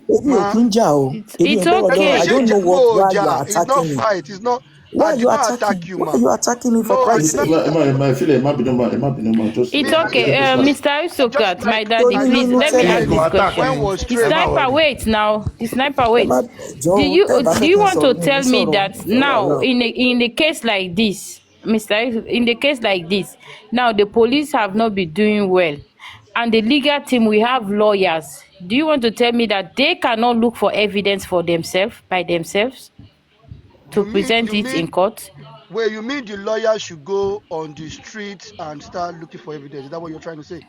Èmi ò ma. kí ń jà o. Èmi ò It's ń bọ̀rọ̀ lọ́wọ́. I okay. don't know No, why you ja, are it's not attacking me. fight. It's not. Why I are you did not attacking? attack you, Why ma. are you attacking me for No, I Christ's did not. sake? Emma, just It's It's okay. let person. just, Mr. just Aristocrat, my like daddy, I Torí please just nínú let me Me ask tẹ́lẹ̀ go this attack question. when you. was The Ẹ straight. má sniper, worry. wait now. The sniper, ẹ wait. má Do jọ̀ọ́ you tẹ́ ẹ bá do fẹ́ you kí n want to sọ̀rọ̀ mi ò ní tell me sọ̀rọ̀ that torí now Ọlọ́run. in a case like this, in the case like this, now the police have not been doing well, and the legal team we have lawyers. Do you want to tell me that they cannot look for evidence for themselves by themselves to present You it in mean court? where you mean the lawyer should go on the streets and start looking for evidence? Is that what you're trying to say?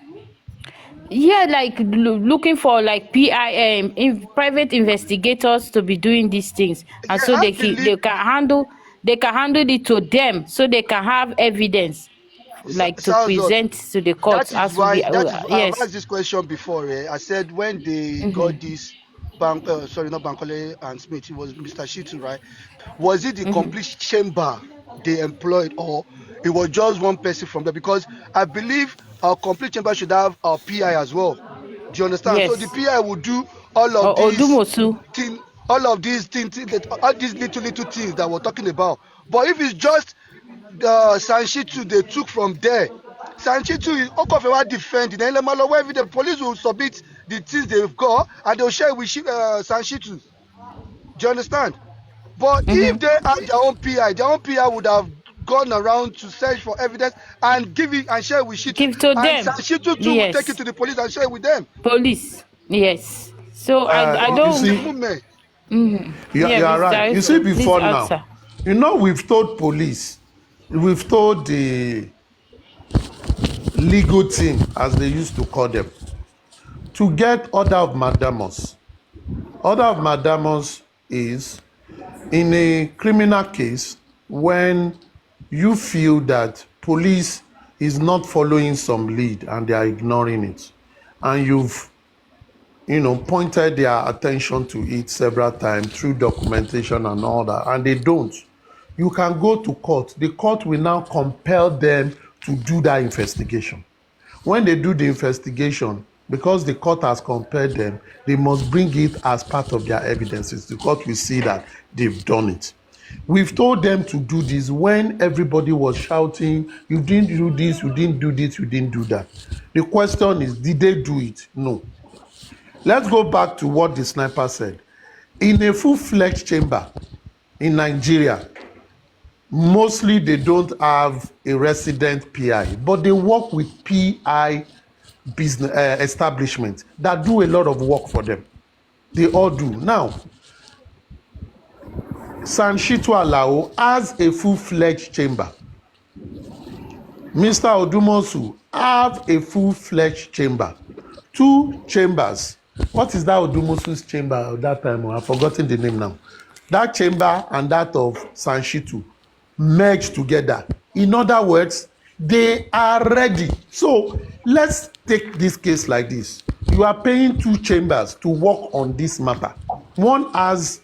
Yeah, like looking for like private investigators to be doing these things, and Yeah, so I they believe can handle it to them, so they can have evidence like to Salzot. present to the court as we I've yes. asked this question before. I said when they Mm-hmm. got this bank, sorry, not Bankole and Smith, it was Mr. Shitu, right? Was it the Mm-hmm. complete chamber they employed, or it was just one person from there? Because I believe our complete chamber should have our PI as well. Do you understand? So the Yes. PI will do all of Or these Odumosu. thing, all these little things that we're talking about. But if it's just the Sanchitu they took from there, Sanchitu is Okofewa defending. Then Lemalowa, the police will submit the things they've got and they'll share with Sanchitu. Do you understand? But if Mm-hmm. they had their own PI would have gone around to search for evidence and give it and share with Shitu. Give to And them. Shitu too will take it Yes. to the police and share it with them. Police. Yes. So I But You in the don't. see, movement, Mm-hmm. you Yeah, are Mr. right. You see, Aristo, please before now, answer. we've told police, we've told the legal team, as they used to call them, to get order of mandamus. Order of mandamus is in a criminal case when you feel that police is not following some lead and they are ignoring it, and you've pointed their attention to it several times through documentation and all that, and they don't, you can go to court. The court will now compel them to do that investigation. When they do the investigation, because the court has compelled them, they must bring it as part of their evidences. The court will see that they've done it. We've told them to do this when everybody was shouting, you didn't do this, you didn't do this, you didn't do that. The question is, did they do it? No. Let's go back to what the sniper said. In a full-fledged chamber in Nigeria, mostly they don't have a resident PI, but they work with PI business establishments that do a lot of work for them. They all do. Now, Sanshitu Alao has a full-fledged chamber. Mr. Odumosu have a full-fledged chamber. 2 chambers. What is that Odumosu's chamber at that time? I've forgotten the name now. That chamber and that of Sanshitu merged together. In other words, they are ready. So let's take this case like this. You are paying 2 chambers to work on this matter. One has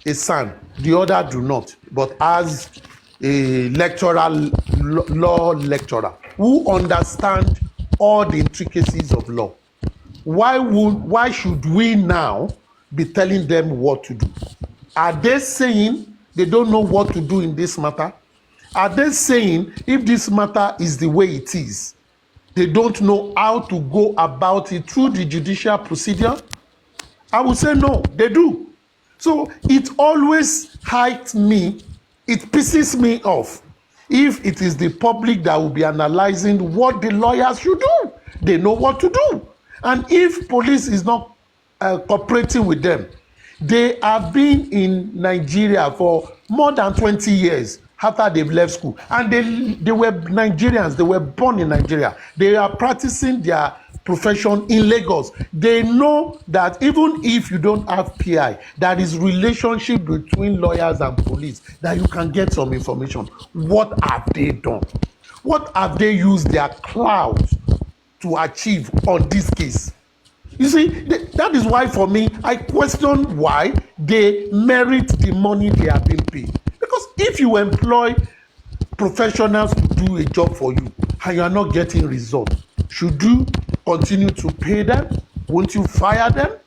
a son, the other do not, but as a law lecturer who understand all the intricacies of law. Why should we now be telling them what to do? Are they saying they don't know what to do in this matter? Are they saying if this matter is the way it is, they don't know how to go about it through the judicial procedure? I would say no, they do. So it always hikes me, it pisses me off if it is the public that will be analyzing what the lawyers should do. They know what to do. And if police is not cooperating with them, they have been in Nigeria for more than 20 years after they've left school. And they were Nigerians, they were born in Nigeria. They are practicing their profession in Lagos. They know that even if you don't have PI, there is relationship between lawyers and police, that you can get some information. What have they done? What have they used their clout to achieve on this case? You see, that is why for me, I question why they merit the money they are being paid. Because if you employ professionals to do a job for you and you are not getting results, should you continue to pay them? Won't you fire them?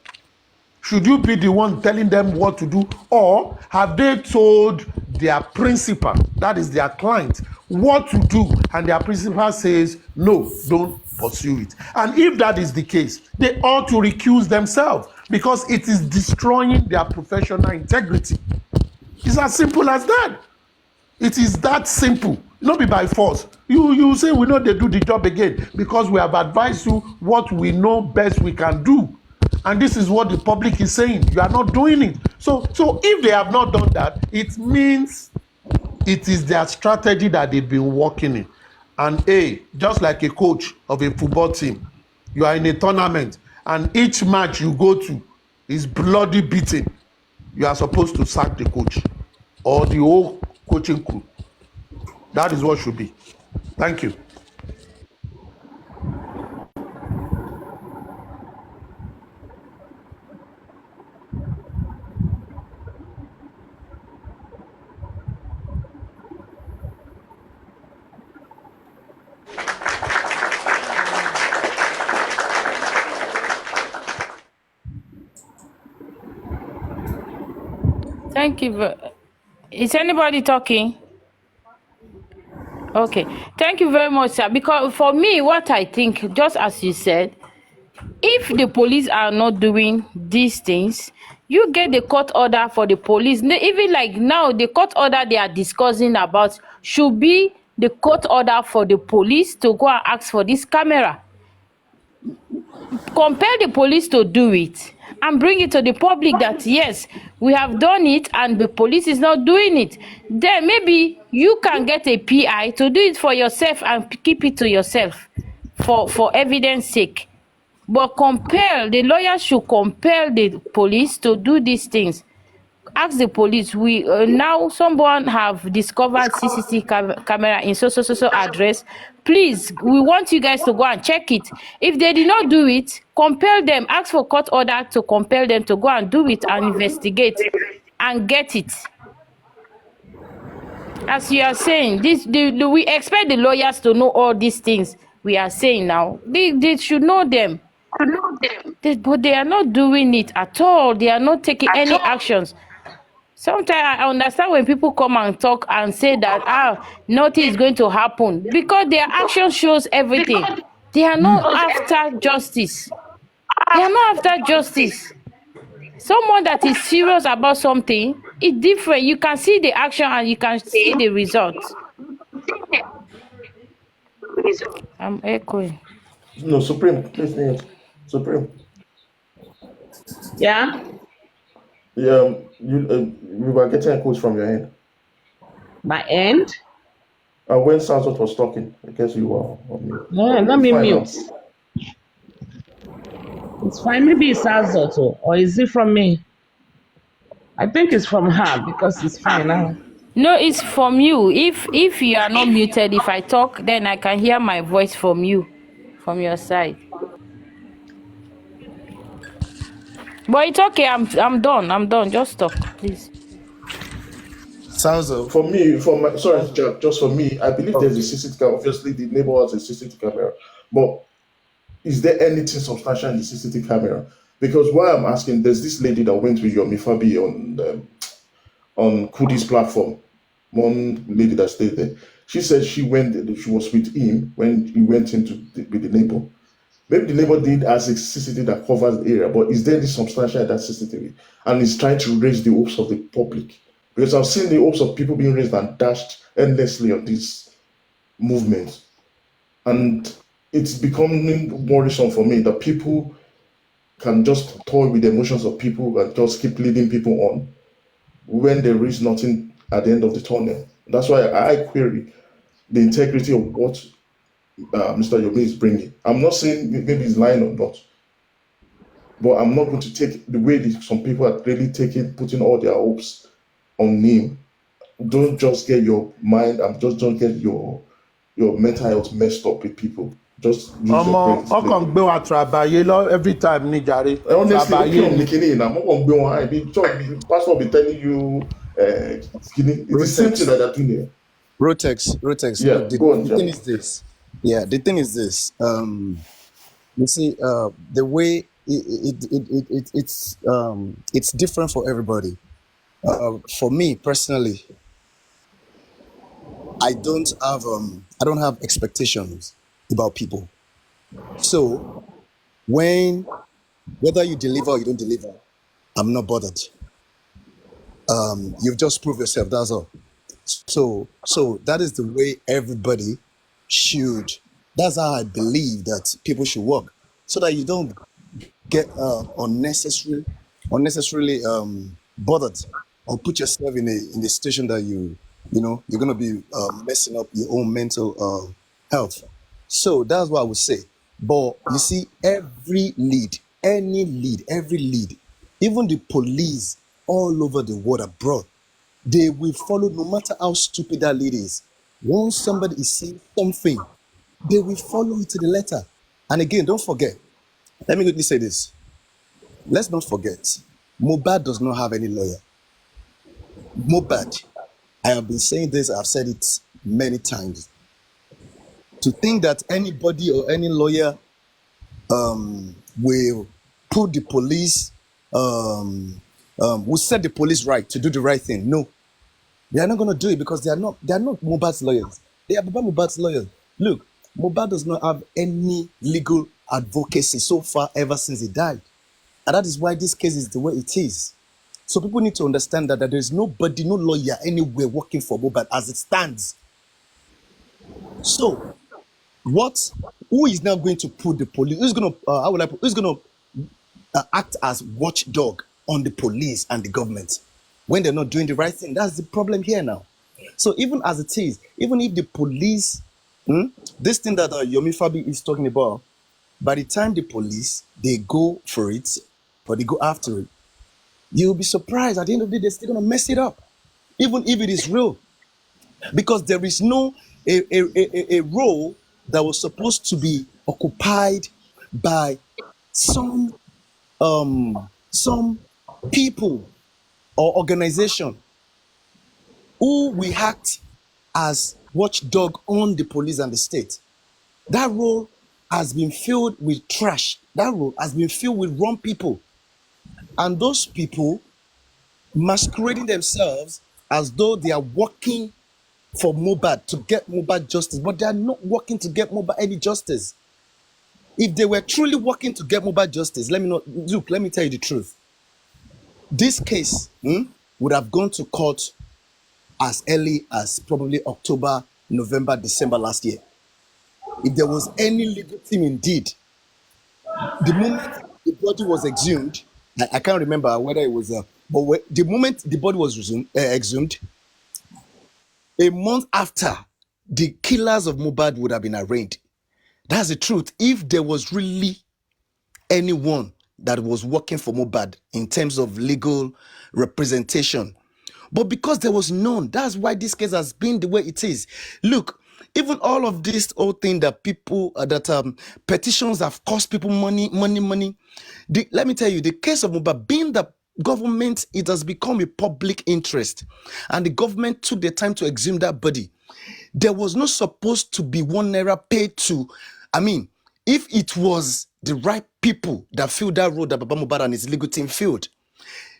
Should you be the one telling them what to do? Or have they told their principal, that is their client, what to do, and their principal says, no, don't pursue it? And if that is the case, they ought to recuse themselves because it is destroying their professional integrity. It's as simple as that. It is that simple. Not be by force. You say we know they do the job again because we have advised you what we know best we can do. And this is what the public is saying. You are not doing it. So if they have not done that, it means it is their strategy that they've been working in. And just like a coach of a football team, you are in a tournament and each match you go to is bloody beating. You are supposed to sack the coach or the whole coaching crew. That is what should be. Thank you. Thank you. Is anybody talking? Okay. Thank you very much, sir. Because for me, what I think, just as you said, if the police are not doing these things, you get the court order for the police. Even like now, the court order they are discussing about should be the court order for the police to go and ask for this camera. Compel the police to do it and bring it to the public that yes, we have done it and the police is not doing it. Then maybe you can get a PI to do it for yourself and keep it to yourself for evidence sake. But the lawyers should compel the police to do these things. Ask the police. We now someone have discovered CCTV camera in so address. Please, we want you guys to go and check it. If they did not do it, compel them. Ask for court order to compel them to go and do it and investigate and get it. As you are saying, we expect the lawyers to know all these things we are saying now. They should know them. But they are not doing it at all. They are not taking any actions. Sometimes I understand when people come and talk and say that nothing is going to happen because their action shows everything. They are not after justice. They are not after justice. Someone that is serious about something is different. You can see the action and you can see the results. I'm echoing. No, Supreme, please name Supreme. Yeah. You were getting a quote from your end. My end? When Santos was talking, I guess you were on mute. No, let me mute. It's fine. Maybe it's Azoto, or is it from me? I think it's from her because it's fine now. No, it's from you. If you are not muted, if I talk, then I can hear my voice from you, from your side. But it's okay. I'm done. I'm done. Just talk, please. Sounds of For me, just for me, I believe there's a CCTV camera. Obviously, the neighbor has a CCTV camera, but is there anything substantial in the CCTV camera? Because why I'm asking, there's this lady that went with Yomi Fabi on Kudi's platform. One lady that stayed there. She said she was with him when he went with the neighbor. Maybe the neighbor did as a CCTV that covers the area, but is there any substantial in that CCTV? And is trying to raise the hopes of the public. Because I've seen the hopes of people being raised and dashed endlessly on this movement. And it's becoming worrisome for me that people can just toy with the emotions of people and just keep leading people on when there is nothing at the end of the tunnel. That's why I query the integrity of what Mr. Yomi is bringing. I'm not saying maybe he's lying or not, but I'm not going to take the way some people are really putting all their hopes on him. Don't just get your mind, just don't get your your mental health messed up with people. Just use your brain to play. ọkàn gbé wa travailler every time ní jàre. Honestly, okay, Travailler on ni. the kidney now, I'm going to be on the church. Pastor will be telling you, kidney. It's the same thing that they're doing here. Rotex. Yeah, Look, the, go on, the thing Jim. is this. Yeah, the thing is this. You see, the way it's different for everybody. For me personally, I don't have expectations about people. So whether you deliver or you don't deliver, I'm not bothered. You've just proved yourself. That's all. So that is the way everybody should. That's how I believe that people should work, so that you don't get unnecessarily bothered, or put yourself in a situation that you're gonna be messing up your own mental health. So that's what I would say. But you see, every lead, every lead, even the police all over the world abroad, they will follow no matter how stupid that lead is. Once somebody is saying something, they will follow it to the letter. And again, don't forget, let me quickly say this. Let's not forget, mohbad does not have any lawyer. mohbad, I have been saying this, I've said it many times. To think that anybody or any lawyer will put the police, will set the police right to do the right thing. No, they are not going to do it, because they are not Mohbad's lawyers. They are Baba Mohbad's lawyers. Look, Mohbad does not have any legal advocacy so far ever since he died. And that is why this case is the way it is. So people need to understand that there is nobody, no lawyer anywhere working for Mohbad as it stands. So who is now going to put the police? Who's going to act as watchdog on the police and the government when they're not doing the right thing? That's the problem here now. So even as it is, even if the police, this thing that Yomi Fabi is talking about, by the time the police, they go for it, or they go after it, you'll be surprised at the end of the day, they're still going to mess it up, even if it is real. Because there is no a role that was supposed to be occupied by some people or organization who will act as watchdog on the police and the state. That role has been filled with trash. That role has been filled with wrong people. And those people masquerading themselves as though they are working for Mohbad, to get Mohbad justice, but they are not working to get Mohbad any justice. If they were truly working to get Mohbad justice, let me tell you the truth. This case would have gone to court as early as probably October, November, December last year. If there was any legal team indeed, the moment the body was exhumed, I can't remember whether it was, the moment the body was exhumed, a month after, the killers of Mohbad would have been arraigned. That's the truth. If there was really anyone that was working for Mohbad in terms of legal representation, but because there was none, that's why this case has been the way it is. Look, even all of this old thing that people petitions have cost people money. Let me tell you, the case of Mohbad, being the government, it has become a public interest, and the government took the time to exhume that body. There was not supposed to be 1 naira paid to. I mean, if it was the right people that filled that road that Baba Mohbad and his legal team filled,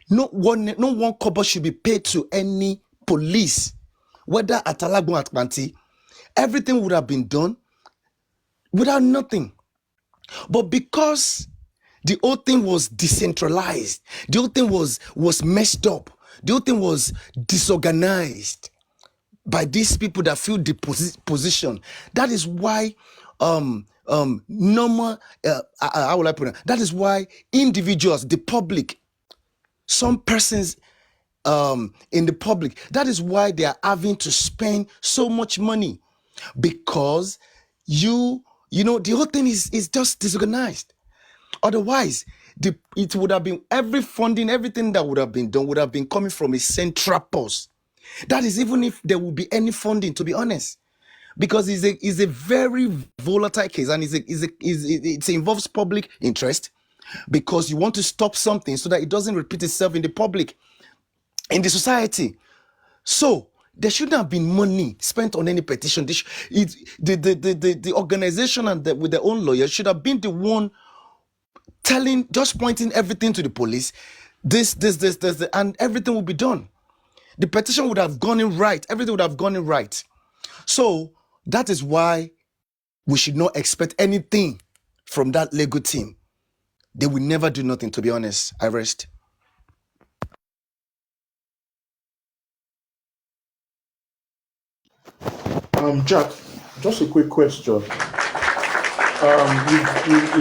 no one kobo should be paid to any police, whether at Alagbon, at Banti. Everything would have been done without nothing. But because the whole thing was decentralized, the whole thing was messed up, the whole thing was disorganized by these people that fill the position. That is why normal, how will I put it? That is why individuals, the public, some persons in the public, that is why they are having to spend so much money, because the whole thing is just disorganized. Otherwise, it would have been every funding, everything that would have been done would have been coming from a central purse. That is, even if there will be any funding, to be honest. because it's a very volatile case, and it involves public interest, because you want to stop something so that it doesn't repeat itself in the public, in the society. So there shouldn't have been money spent on any petition. The organization and with their own lawyers should have been the one just pointing everything to the police. This, and everything will be done. The petition would have gone in right. Everything would have gone in right. So that is why we should not expect anything from that legal team. They will never do nothing, to be honest. I rest. Jack, just a quick question. You've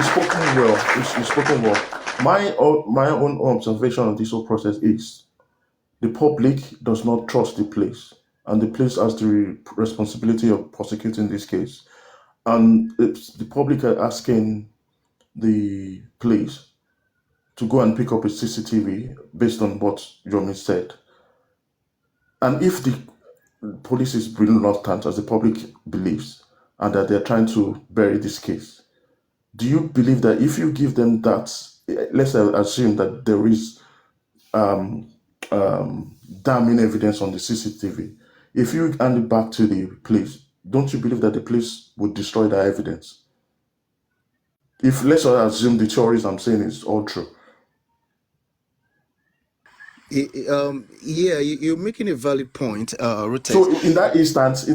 spoken well. You've spoken well. My own observation on this whole process is the public does not trust the police, and the police has the responsibility of prosecuting this case. And it's the public are asking the police to go and pick up a CCTV based on what Yomi said. And if the police is reluctant, as the public believes, and that they're trying to bury this case, do you believe that if you give them that, let's assume that there is damning evidence on the CCTV, if you hand it back to the police, don't you believe that the police would destroy that evidence? If let's assume the theories I'm saying is all true. Yeah, you're making a valid point, Rotex. So in that instance,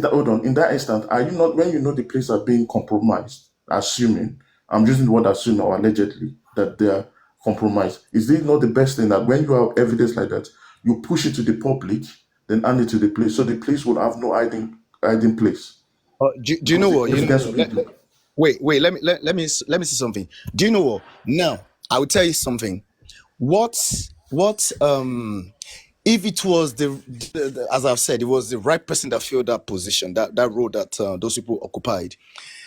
are you not, when you know the police are being compromised, assuming, I'm using the word assuming or allegedly, that they are compromised, is it not the best thing that when you have evidence like that, you push it to the public, then hand it to the police, so the police will have no hiding place? Do you know what? Wait. Let me see something. Do you know what? Now I will tell you something. What if it was as I've said, it was the right person that filled that position, that role that those people occupied,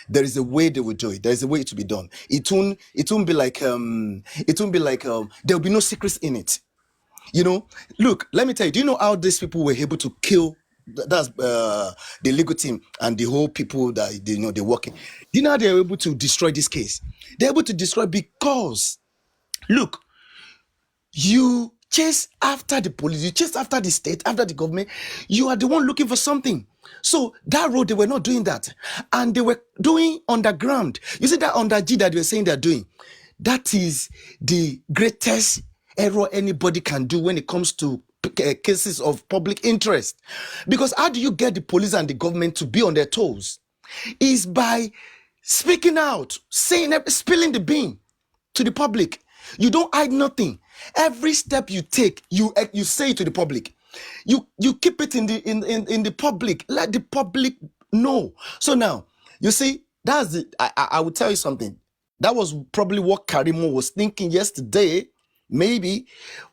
there is a way they will do it. There is a way to be done. It won't be like there'll be no secrets in it. Look, let me tell you, do you know how these people were able to kill? That's the legal team and the whole people that they're working. Do you know how they're able to destroy this case? They're able to destroy because, look, you chase after the police, you chase after the state, after the government. You are the one looking for something. So that road, they were not doing that. And they were doing underground. You see that under G that they were saying they're doing? That is the greatest error anybody can do when it comes to cases of public interest. Because how do you get the police and the government to be on their toes? Is by speaking out, saying, spilling the bean to the public. You don't hide nothing. Every step you take, you say it to the public. You keep it in the public. Let the public know. So now, you see, that's it. I will tell you something. That was probably what Karimo was thinking yesterday, maybe,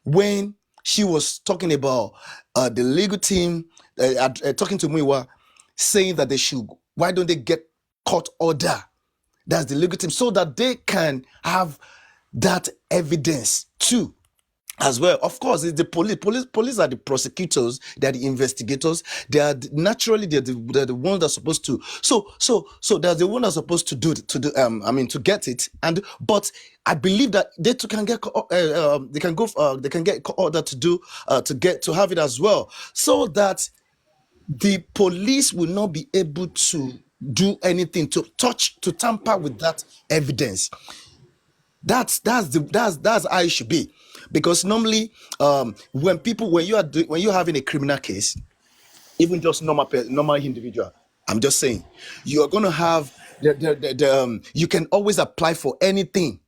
when she was talking about the legal team, talking to Muiwa, saying that why don't they get court order? That's the legal team, so that they can have that evidence too, as well. Of course, it's the police. Police are the prosecutors. They are the investigators. They're the ones that are supposed to. So they're the ones that are supposed to to get it. But I believe that they too can get they can get order to have it as well, so that the police will not be able to do anything to tamper with that evidence. That's how it should be, because normally when you're having a criminal case, even just normal individual, I'm just saying, you are going to have you can always apply for anything,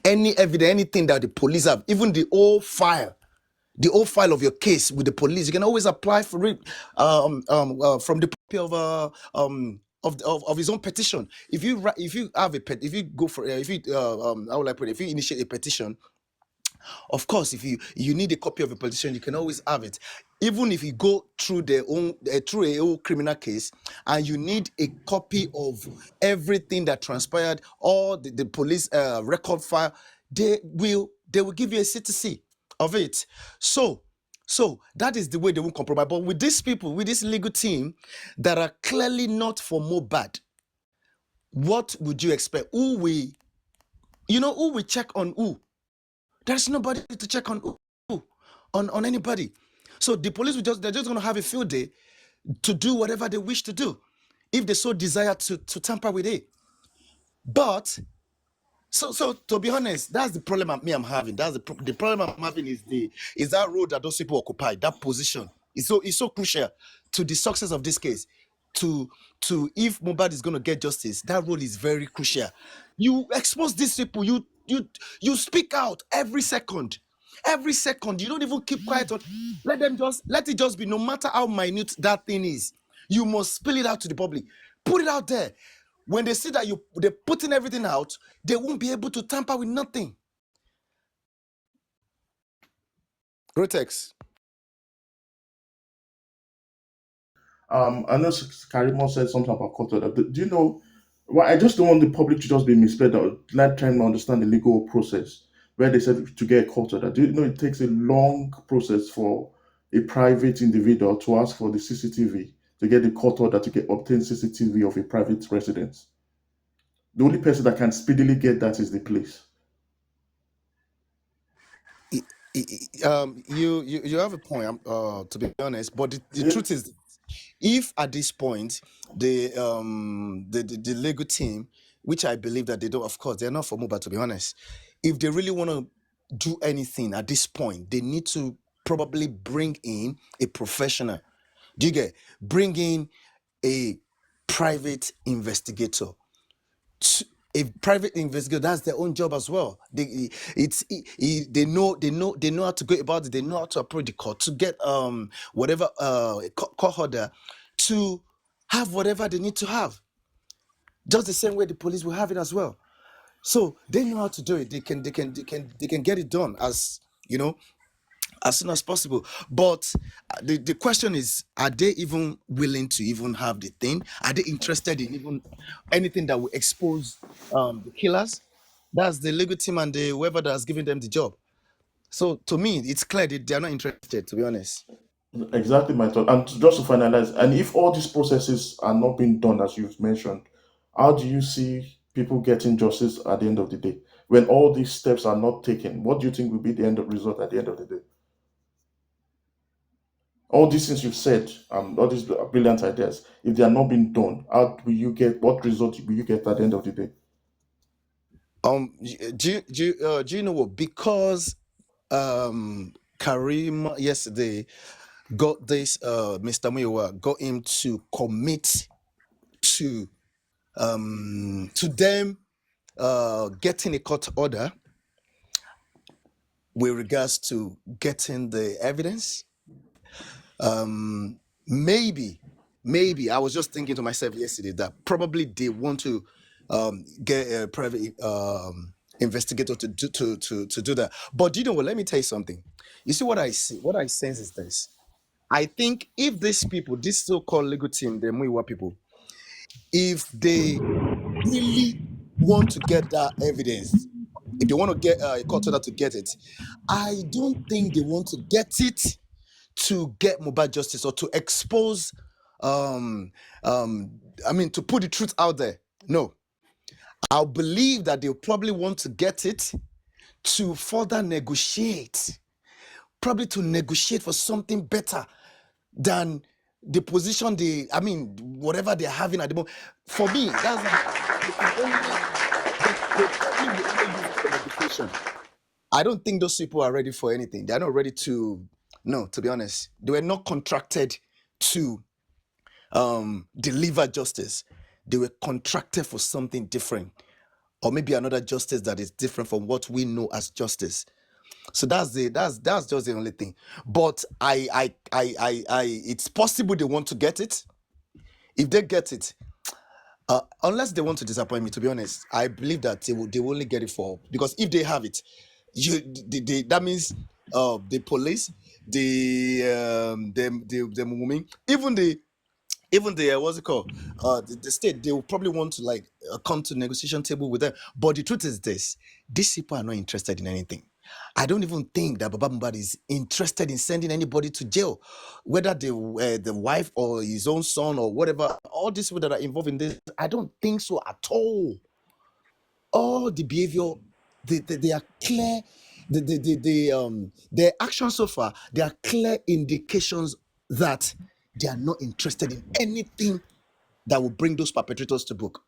any evidence, anything that the police have, even the old file of your case with the police. You can always apply for it from the copy of his own petition. If you initiate a petition, of course, if you need a copy of a petition, you can always have it. Even if you go through through a whole criminal case, and you need a copy of everything that transpired, or the police record file, they will give you a CTC of it. So So that is the way they won't compromise. But with these people, with this legal team that are clearly not for mohbad, what would you expect? Who will check on who? There's nobody to check on who, on anybody. So the police they're just gonna have a field day to do whatever they wish to do, if they so desire to tamper with it. But so to be honest, that's the problem I'm having. That's the problem I'm having is that road that those people occupy, that position is so crucial to the success of this case. To if Mohbad is going to get justice, that role is very crucial. You expose these people, you speak out every second. Every second, you don't even keep quiet on. Let it just be, no matter how minute that thing is. You must spill it out to the public. Put it out there. When they see that they're putting everything out, they won't be able to tamper with nothing. Rotex. I know Karimo said something about court order. Do you know? Well, I just don't want the public to just be misled or not trying to understand the legal process where they said to get a court order. Do you know it takes a long process for a private individual to ask for the CCTV to get the court order to obtain CCTV of a private residence? The only person that can speedily get that is the police. You have a point, to be honest, but the Yeah. truth is, if at this point the legal team, which I believe that they don't, of course they're not for Mohbad, to be honest, if they really want to do anything at this point, they need to probably bring in a professional. Do you get? Bring in a private investigator. A private investigator, that's their own job as well. They know how to go about it. They know how to approach the court to get whatever court order, to have whatever they need to have. Just the same way the police will have it as well. So they know how to do it. They can get it done as soon as possible. But the question is, are they even willing to even have the thing? Are they interested in even anything that will expose the killers? That's the legal team and the whoever that has given them the job. So to me, it's clear that they are not interested, to be honest. Exactly my thought. And just to finalize, and if all these processes are not being done as you've mentioned, how do you see people getting justice at the end of the day? When all these steps are not taken, what do you think will be the end of result at the end of the day? All these things you've said, all these brilliant ideas, if they are not being done, how will you get what result will you get at the end of the day? Do you know what? Because Karim yesterday got this Mr. Muiwa got him to commit to them getting a court order with regards to getting the evidence. Maybe I was just thinking to myself yesterday that probably they want to get a private investigator to do that. But you know what? Let me tell you something. You see, what I sense is this. I think if these people, this so-called legal team, the Muiwa people, if they really want to get that evidence, if they want to get a court order to get it, I don't think they want to get it to get Mohbad justice or to expose, to put the truth out there. No, I believe that they'll probably want to get it to further negotiate, probably to negotiate for something better than the position whatever they're having at the moment. For me, that's they probably will only use it for negotiation. I don't think those people are ready for anything. They're not ready to. No, to be honest, they were not contracted to deliver justice. They were contracted for something different, or maybe another justice that is different from what we know as justice. So that's just the only thing. But it's possible they want to get it. If they get it, unless they want to disappoint me, to be honest, I believe that they will only get it because if they have it, that means the police, the women, even the what's it called, the state, they will probably want to come to negotiation table with them. But the truth is this: these people are not interested in anything. I don't even think that Baba Mohbad is interested in sending anybody to jail, whether the wife or his own son or whatever. All these people that are involved in this, I don't think so at all. All the behavior, they are clear. Their actions so far, they are clear indications that they are not interested in anything that will bring those perpetrators to book.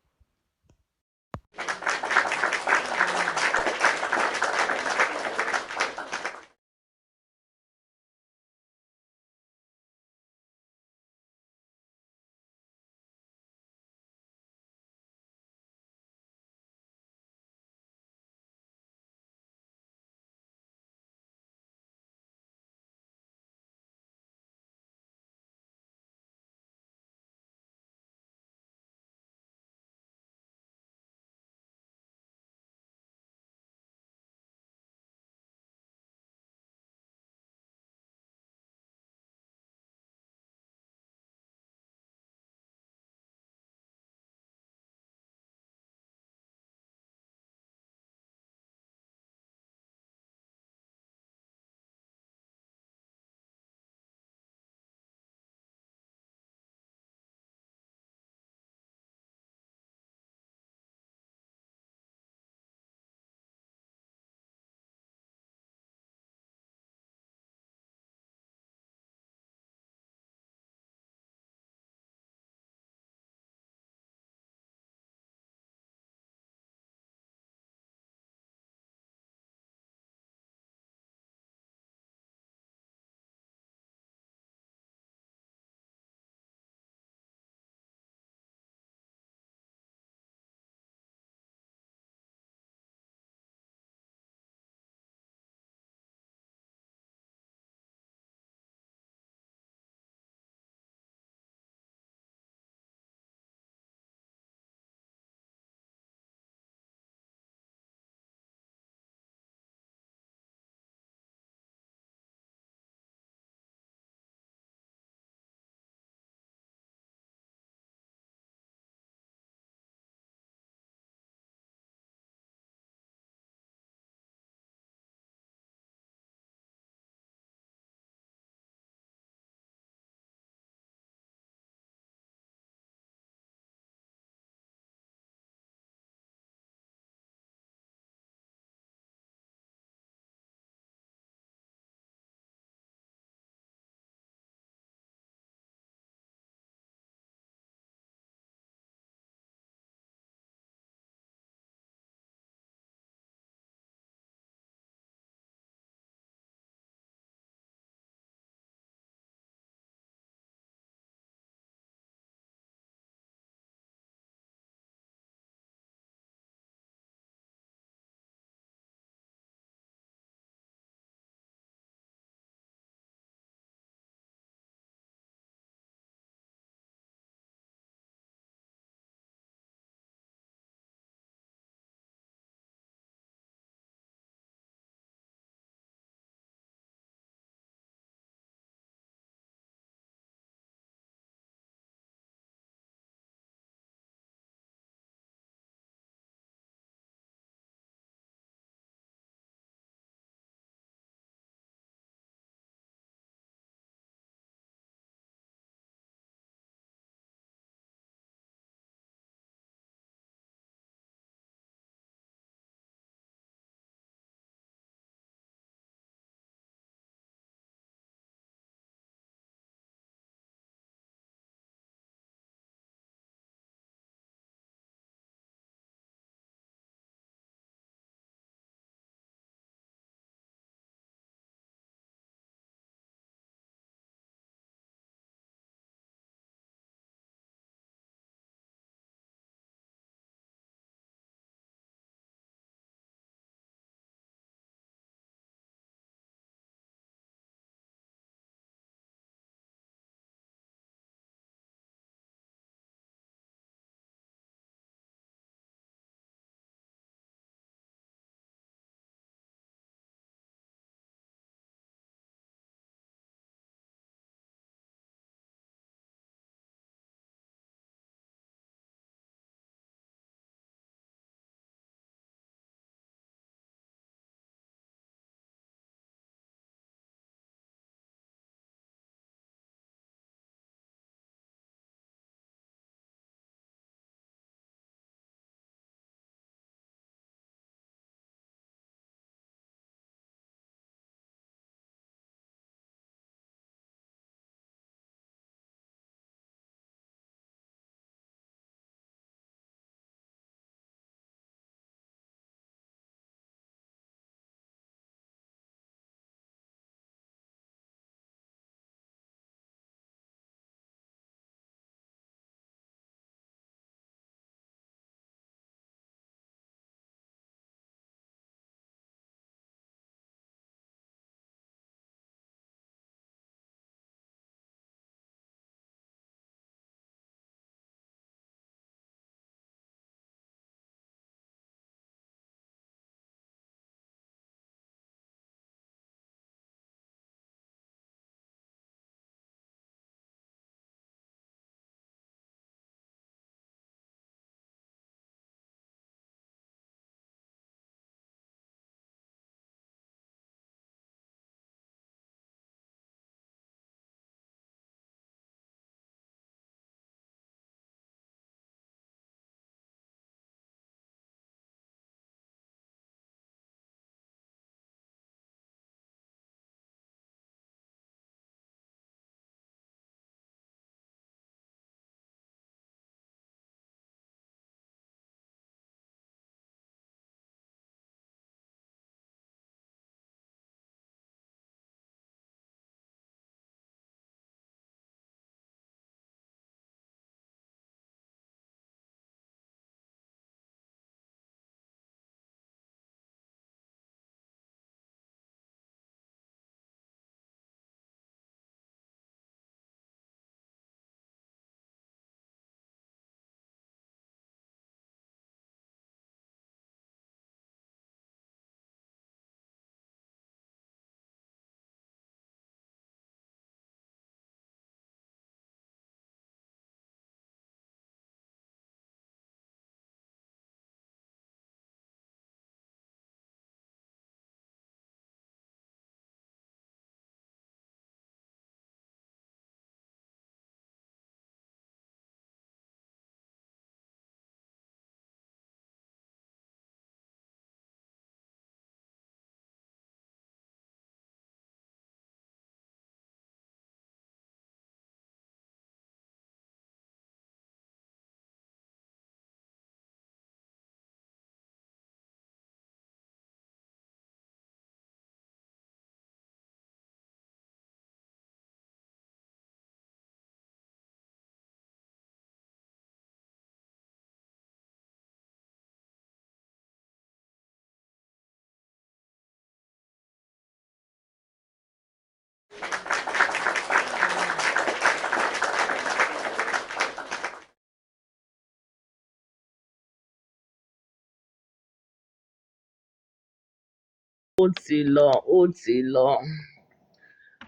ó ti lọ.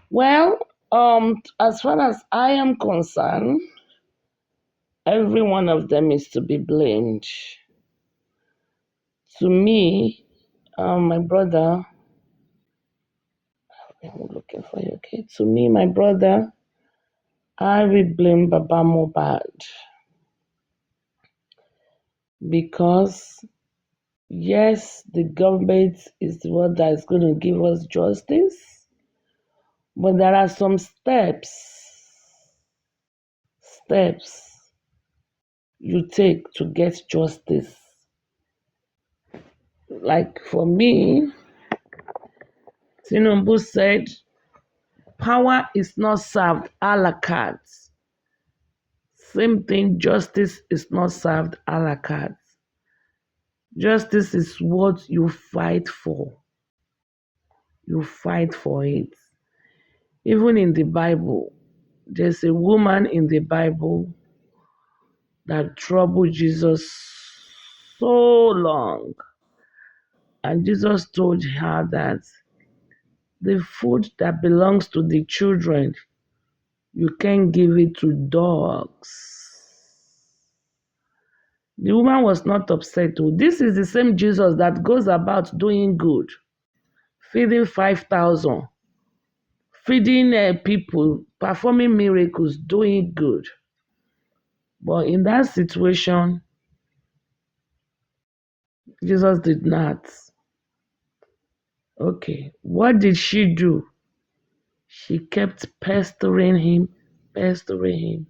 Well, as far as I am concerned, every one of them is to be blamed. To me, my brother, I'm looking for you, okay? To me, my brother, I will blame Baba Mohbad because, yes, the government is the one that is going to give us justice, but there are some steps you take to get justice. Like for me, Tinubu said, power is not served a la carte. Same thing, justice is not served a la carte. Justice is what you fight for. You fight for it. Even in the Bible, there's a woman in the Bible that troubled Jesus so long. And Jesus told her that the food that belongs to the children, you can't give it to dogs. The woman was not upset. This is the same Jesus that goes about doing good, feeding 5,000, feeding people, performing miracles, doing good. But in that situation, Jesus did not. Okay, what did she do? She kept pestering him, pestering him.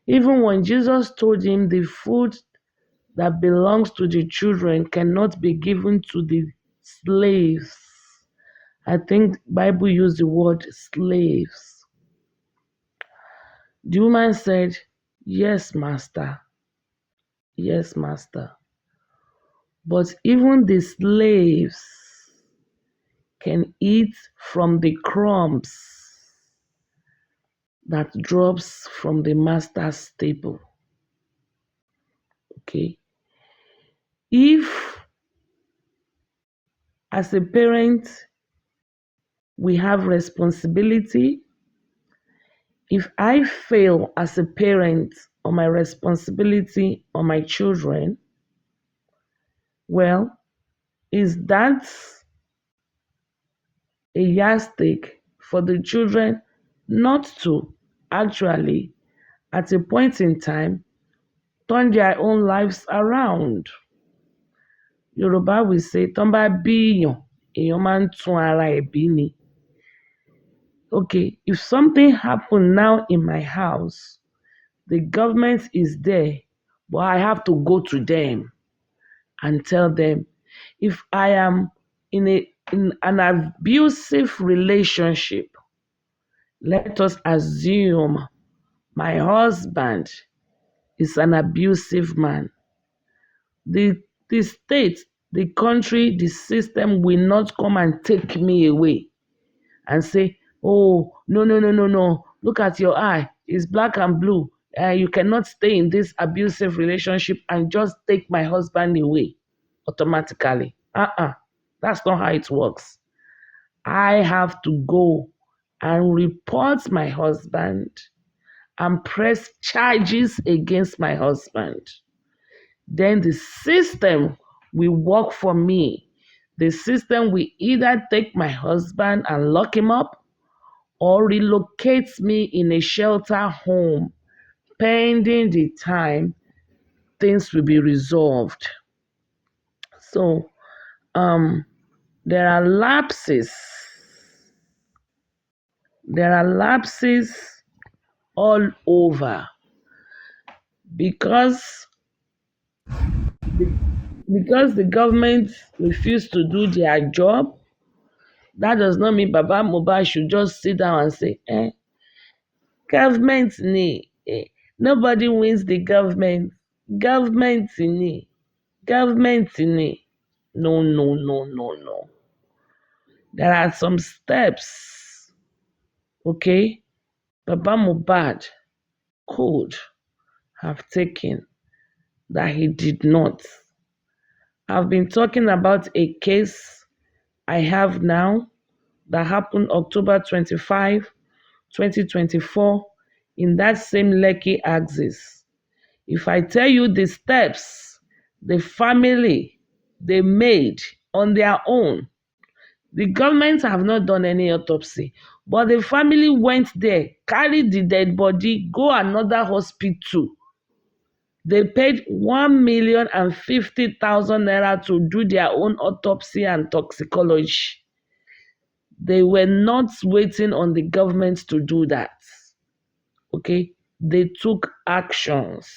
Even when Jesus told him the food that belongs to the children cannot be given to the slaves. I think Bible used the word slaves. The woman said, yes, master. Yes, master. But even the slaves can eat from the crumbs that drops from the master's table. Okay? If, as a parent, we have responsibility, if I fail as a parent on my responsibility on my children, well, is that a yardstick for the children not to actually, at a point in time, turn their own lives around? Yoruba will say, tán bá bí èèyàn máa ń tún ara ẹ̀ bí ni. Okay, if something happened now in my house, the government is there, but I have to go to them and tell them, if I am in an abusive relationship, let us assume my husband is an abusive man. The state, the country, the system will not come and take me away and say, oh, no. Look at your eye. It's black and blue. You cannot stay in this abusive relationship and just take my husband away automatically. That's not how it works. I have to go and report my husband and press charges against my husband. Then the system will work for me. The system will either take my husband and lock him up or relocate me in a shelter home pending the time things will be resolved. So there are lapses. There are lapses all over because the government refused to do their job. That does not mean Baba Mohbad should just sit down and say, government ni, nobody wins the government. Government ni. No. There are some steps, okay, Baba Mohbad could have taken that he did not. I've been talking about a case I have now that happened October 25, 2024, in that same Lekki axis. If I tell you the steps the family they made on their own, the government have not done any autopsy, but the family went there, carried the dead body, go another hospital. They paid 1,050,000 naira to do their own autopsy and toxicology. They were not waiting on the government to do that. Okay? They took actions.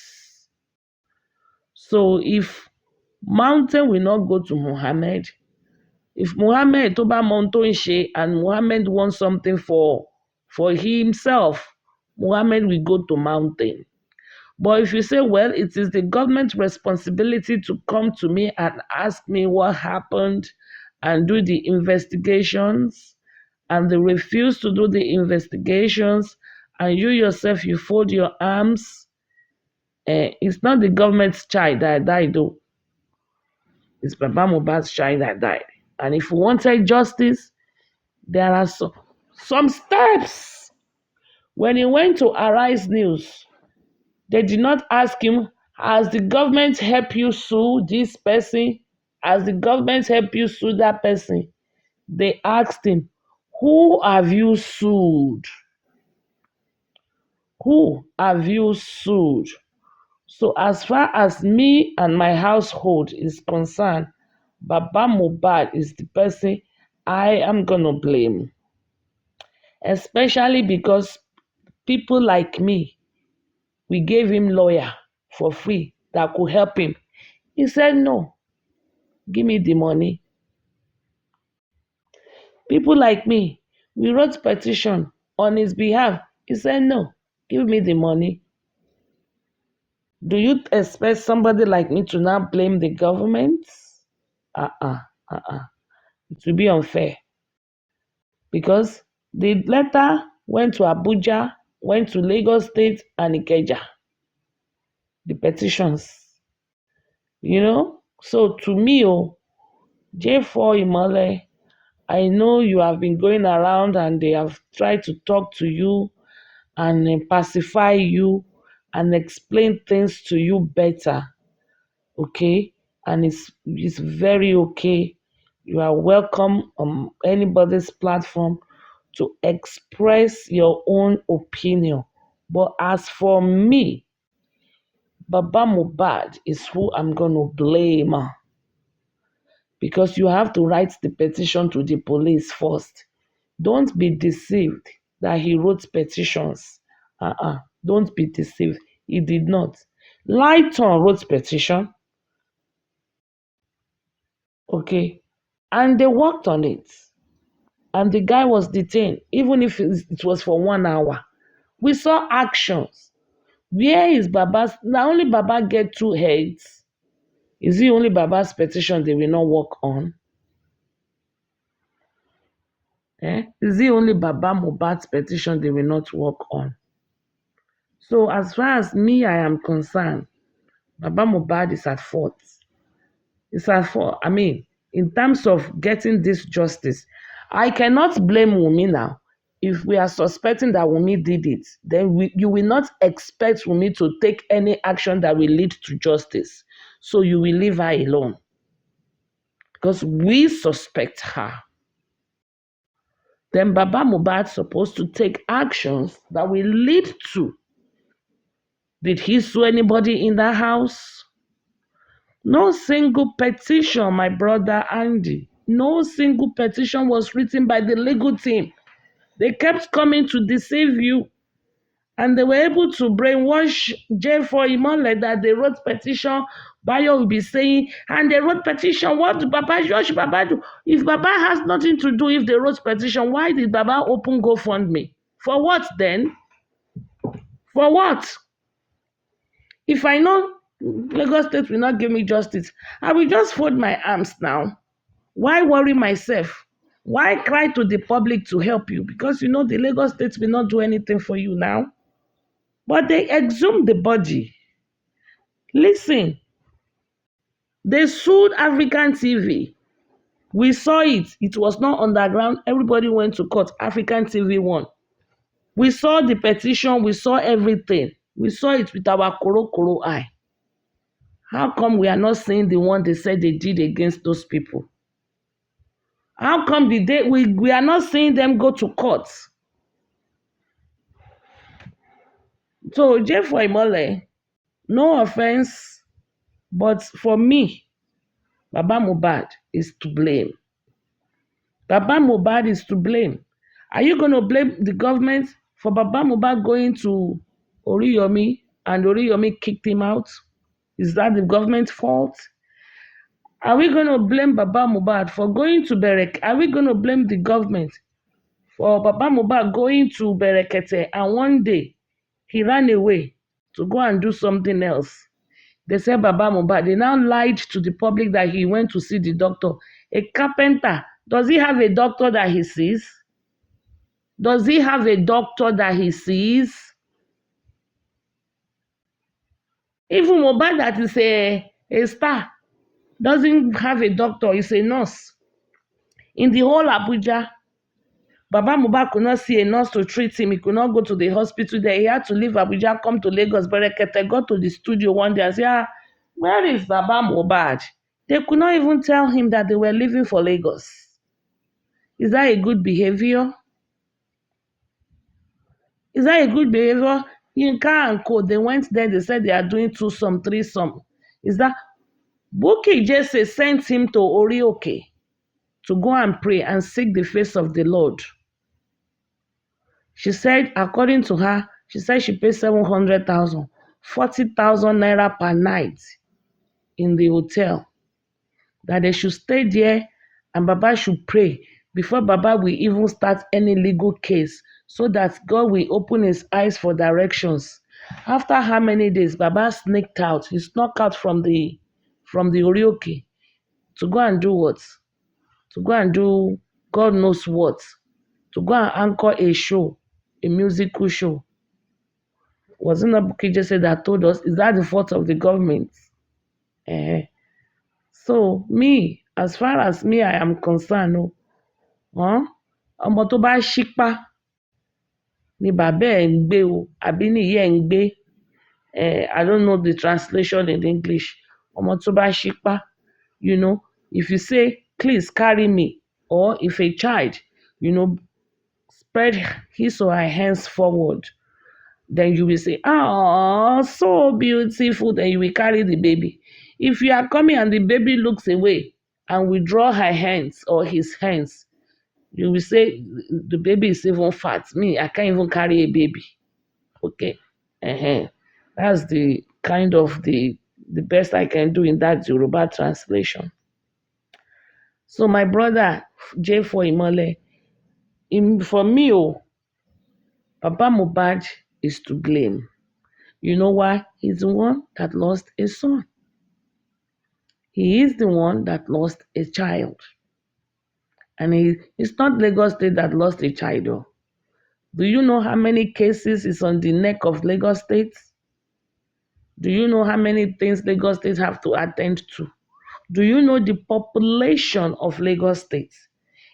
So if Mountain will not go to Muhammad, if Muhammad Toba Mountain and Muhammad wants something for himself, Muhammad will go to Mountain. But if you say, well, it is the government's responsibility to come to me and ask me what happened and do the investigations, and they refuse to do the investigations, and you yourself, you fold your arms, it's not the government's child that died, though. It's Baba Mohbad's child that died. And if you wanted justice, there are some steps. When he went to Arise News, they did not ask him, has the government helped you sue this person? Has the government helped you sue that person? They asked him, who have you sued? Who have you sued? So as far as me and my household is concerned, Baba Mohbad is the person I am going to blame. Especially because people like me, we gave him lawyer for free that could help him. He said, no, give me the money. People like me, we wrote petition on his behalf. He said, no, give me the money. Do you expect somebody like me to now blame the government? It will be unfair. Because the letter went to Abuja, went to Lagos State and Ikeja. The petitions. So to me, J4 Imole, I know you have been going around and they have tried to talk to you and pacify you and explain things to you better. Okay? And it's very okay. You are welcome on anybody's platform to express your own opinion. But as for me, Baba Mohbad is who I'm going to blame. Because you have to write the petition to the police first. Don't be deceived that he wrote petitions. Don't be deceived. He did not. Lighton wrote petition. Okay. And they worked on it. And the guy was detained, even if it was for 1 hour. We saw actions. Where is Baba's? Now only Baba get 2 heads. Is it only Baba's petition they will not work on? Is it only Baba Mohbad's petition they will not work on? So as far as me, I am concerned, Baba Mohbad is at fault. It's at fault. I mean, in terms of getting this justice, I cannot blame Wunmi now. If we are suspecting that Wunmi did it, then you will not expect Wunmi to take any action that will lead to justice. So you will leave her alone. Because we suspect her. Then Baba Mohbad is supposed to take actions that will lead to. Did he sue anybody in that house? No single petition, my brother Andy. No single petition was written by the legal team. They kept coming to deceive you. And they were able to brainwash J4 Imole that they wrote petition. Bayo will be saying, and they wrote petition. What did Baba do? If Baba has nothing to do, if they wrote petition, why did Baba open GoFundMe? For what then? For what? If I know Lagos State will not give me justice, I will just fold my arms now. Why worry myself? Why cry to the public to help you? Because the Lagos State will not do anything for you now. But they exhumed the body. Listen, they sued African TV. We saw it. It was not underground. Everybody went to court. African TV won. We saw the petition. We saw everything. We saw it with our koro eye. How come we are not seeing the one they said they did against those people? How come we are not seeing them go to court? So, J for Imole, no offense, but for me, Baba Mohbad is to blame. Baba Mohbad is to blame. Are you going to blame the government for Baba Mohbad going to Oriyomi and Oriyomi kicked him out? Is that the government's fault? Are we going to blame Baba Mohbad for going to Berek? Are we going to blame the government for Baba Mohbad going to Berekete and one day he ran away to go and do something else? They said Baba Mohbad. They now lied to the public that he went to see the doctor. A carpenter, does he have a doctor that he sees? Does he have a doctor that he sees? Even Mohbad, that is a star, doesn't have a doctor. He's a nurse. In the whole Abuja, Baba Mohbad could not see a nurse to treat him. He could not go to the hospital there. He had to leave Abuja, come to Lagos. Berekete go to the studio one day and say, where is Baba Mohbad? They could not even tell him that they were leaving for Lagos. Is that a good behavior? Is that a good behavior? Yinka and Co, they went there, they said they are doing twosome, threesome. Is that Bukky Jesse sent him to Orioke to go and pray and seek the face of the Lord. She said, according to her, she said she paid 700,000, 40,000 naira per night in the hotel. That they should stay there and Baba should pray before Baba will even start any legal case so that God will open his eyes for directions. After how many days, Baba sneaked out. He snuck out from the Orioke to go and do what? To go and do God knows what. To go and anchor a show, a musical show. Wasn't that Bukky Jesse that told us, is that the fault of the government? So me, as far as me I am concerned, ọmọ tó bá ṣípá ni bàbá ẹ̀ ń gbé o, àbí ni ìyá ẹ̀ ń gbé. I don't know the translation in English. Ọmọ tó bá ṣípá, if you say, please carry me, or if a child, spread his or her hands forward, then you will say, oh, so beautiful, then you will carry the baby. If you are coming and the baby looks away and withdraw her hands or his hands, you will say, the baby is even fat. Me, I can't even carry a baby. Okay. That's the kind of the best I can do in that Yoruba translation. So my brother, J for Imole, for me, Papa Mohbad is to blame. You know why? He's the one that lost a son. He is the one that lost a child. And it's not Lagos State that lost a child. Do you know how many cases is on the neck of Lagos State? Do you know how many things Lagos State have to attend to? Do you know the population of Lagos State?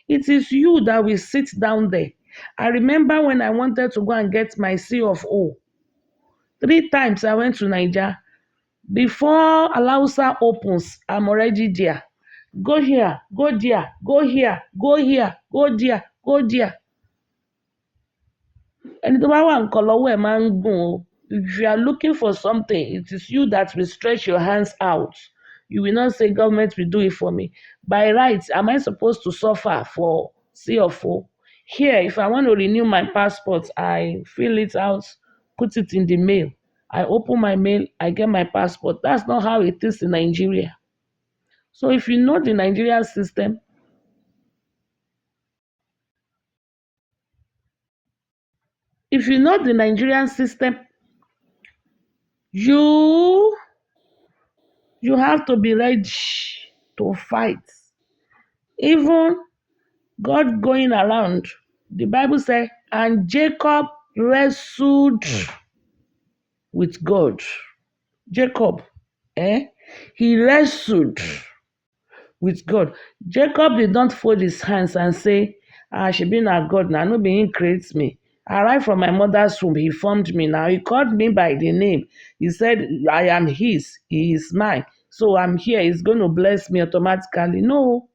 It is you that will sit down there. I remember when I wanted to go and get my C of O. 3 times I went to Nigeria. Before Alausa opens, I'm already there. Go here, go there, go here, go here, go there, go there. And if you are looking for something, it is you that will stretch your hands out. You will not say government will do it for me. By rights, am I supposed to suffer for C of O? Here, if I want to renew my passport, I fill it out, put it in the mail. I open my mail, I get my passport. That's not how it is in Nigeria. So if you know the Nigerian system, you have to be ready to fight. Even God going around, the Bible says, and Jacob wrestled with God. Jacob, he wrestled. with God. Jacob did not fold his hands and say, she been a God now, no being creates me. I arrived from my mother's womb, he formed me. Now he called me by the name. He said, I am his, he is mine. So I'm here, he's going to bless me automatically. No.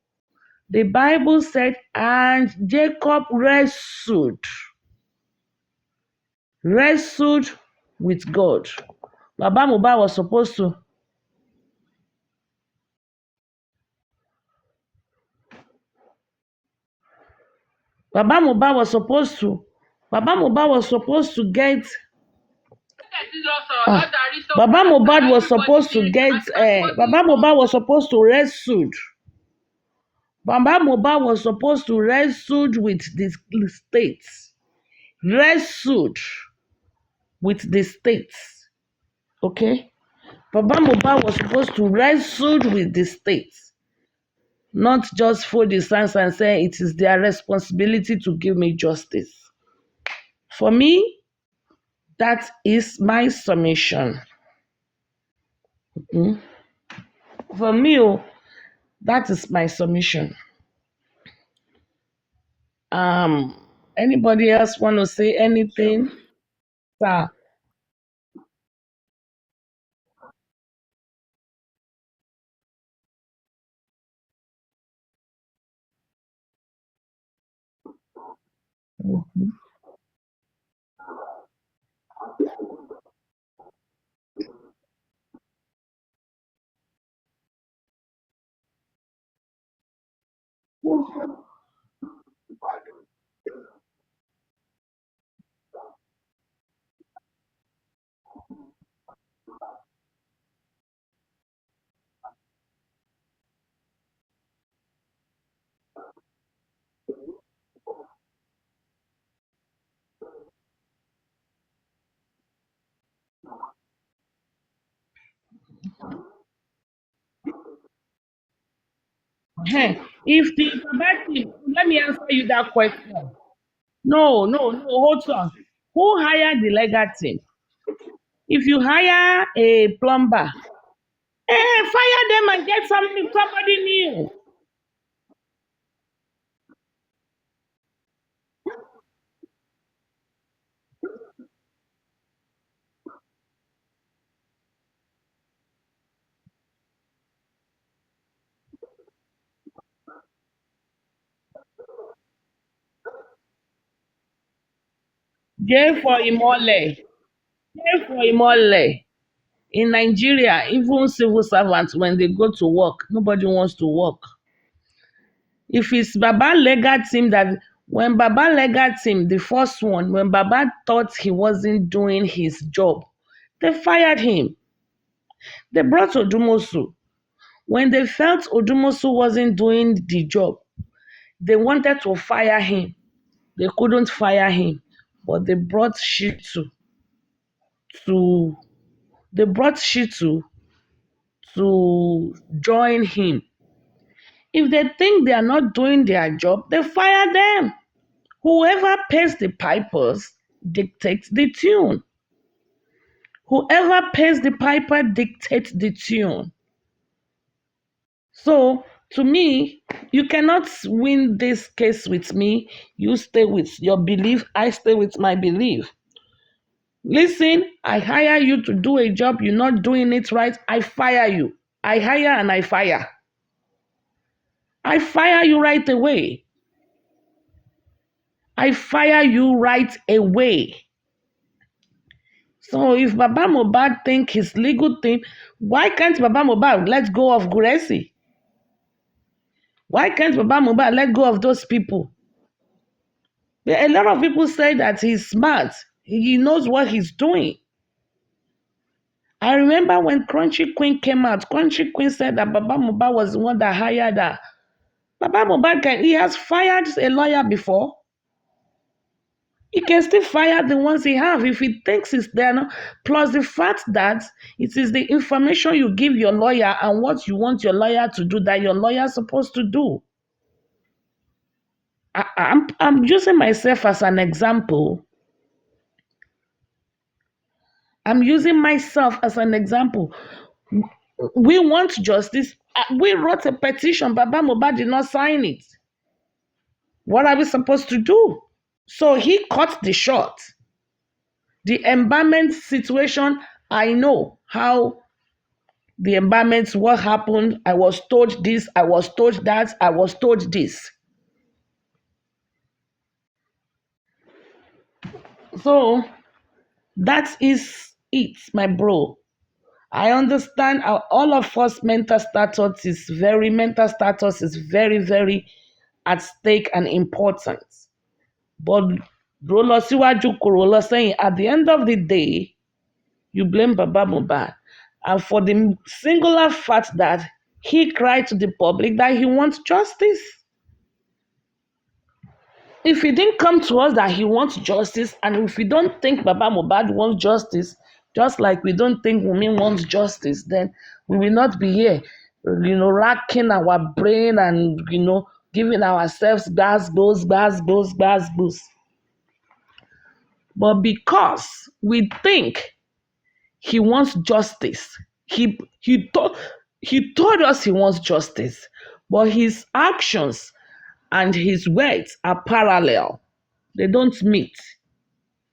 The Bible said, and Jacob wrestled with God. Baba Mohbad was supposed to Baba Mohbad was supposed to get Baba Mohbad was supposed to get Baba Mohbad was supposed to wrestle. Baba Mohbad was supposed to wrestle with the states. Wrestled with the states. Okay? Baba Mohbad was supposed to wrestle with the states. Not just fold his hands and say it is their responsibility to give me justice. For me, that is my submission. Mm. For me, that is my submission. Anybody else want to say anything? Sir. If the Baba team, let me answer you that question. No, hold on. Who hired the legal team? If you hire a plumber, fire them and get somebody new. J for imole. J for imole. In Nigeria, even civil servants, when they go to work, nobody wants to work. If it's Baba legal team when Baba legal team, the first one, when Baba thought he wasn't doing his job, they fired him. They brought Odumosu. When they felt Odumosu wasn't doing the job, they wanted to fire him. They couldn't fire him, but they brought to they brought Shitu to join him. If they think they are not doing their job, they fire them. Whoever pays the pipers dictates the tune. Whoever pays the piper dictates the tune. So, to me, you cannot win this case with me. You stay with your belief, I stay with my belief. Listen, I hire you to do a job, you're not doing it right, I fire you. I hire and I fire. I fire you right away. I fire you right away. So if Baba Mohbad think his legal thing, why can't Baba Mohbad let go of Guresi? Why can't Baba Mohbad let go of those people? A lot of people say that he's smart. He knows what he's doing. I remember when Crunchy Queen came out, Crunchy Queen said that Baba Mohbad was the one that hired her. Baba Mohbad, he has fired a lawyer before. He can still fire the ones he have if he thinks it's there. No? Plus the fact that it is the information you give your lawyer and what you want your lawyer to do that your lawyer is supposed to do. I'm using myself as an example. I'm using myself as an example. We want justice. We wrote a petition. Baba Mohbad did not sign it. What are we supposed to do? So he cut the short. The embalmment situation, I know how the embalments, what happened. I was told this, I was told that, I was told this. So that is it, my bro. I understand all of us mental status is very, very at stake and important. But bro, saying at the end of the day, you blame Baba Mohbad. And for the singular fact that he cried to the public that he wants justice. If he didn't come to us that he wants justice, and if we don't think Baba Mohbad wants justice, just like we don't think Wunmi wants justice, then we will not be here, racking our brain and, giving ourselves gas. But because we think he wants justice, he told us he wants justice, but his actions and his words are parallel. They don't meet.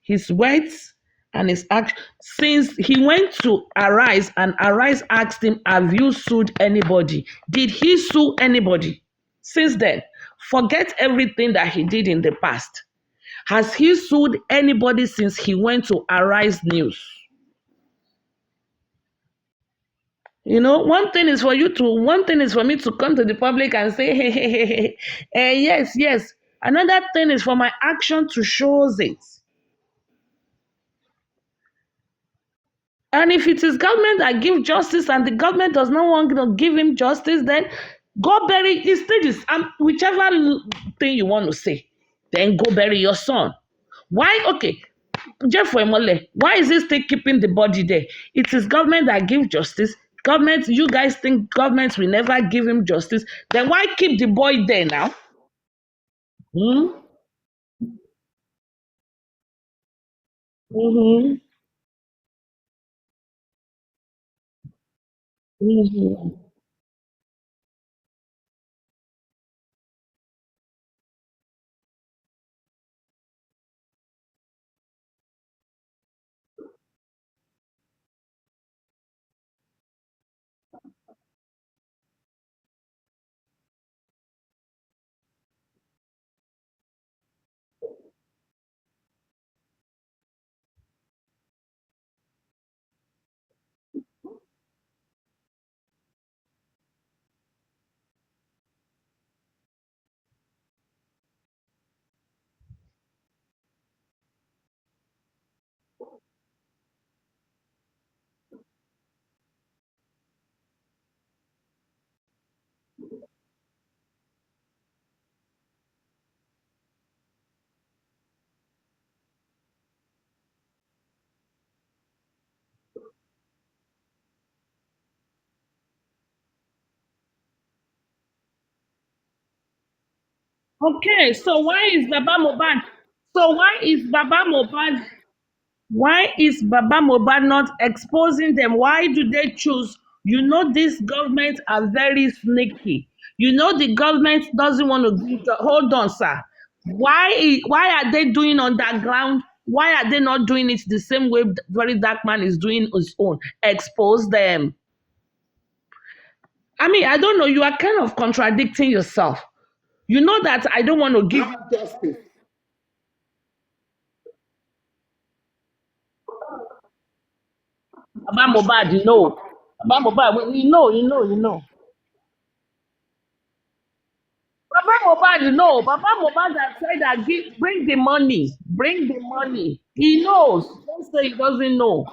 His words and his action. Since he went to Arise and Arise asked him, have you sued anybody? Did he sue anybody? Since then, forget everything that he did in the past. Has he sued anybody since he went to Arise News? One thing is for me to come to the public and say, hey, yes. Another thing is for my action to show it. And if it is government that give justice and the government does not want to give him justice, then go bury his stages. Whichever thing you want to say, then go bury your son. Why? Okay, Jeff Wemole, why is he still keeping the body there? It is government that give justice. Government, you guys think government will never give him justice. Then why keep the boy there now? Hmm? Mm-hmm. Mm-hmm. Okay, so why is Baba Mohbad? So why is Baba Mohbad not exposing them? Why do they choose? These governments are very sneaky. The government doesn't want to give hold on, sir. Why are they doing underground? Why are they not doing it the same way Very Dark Man is doing his own? Expose them. I mean, I don't know. You are kind of contradicting yourself. You know that I don't want to give you justice. Baba Mohbad, Baba Mohbad, you know. Baba Mohbad, Baba Mohbad has said that bring the money. Bring the money. He knows. Don't say he doesn't know.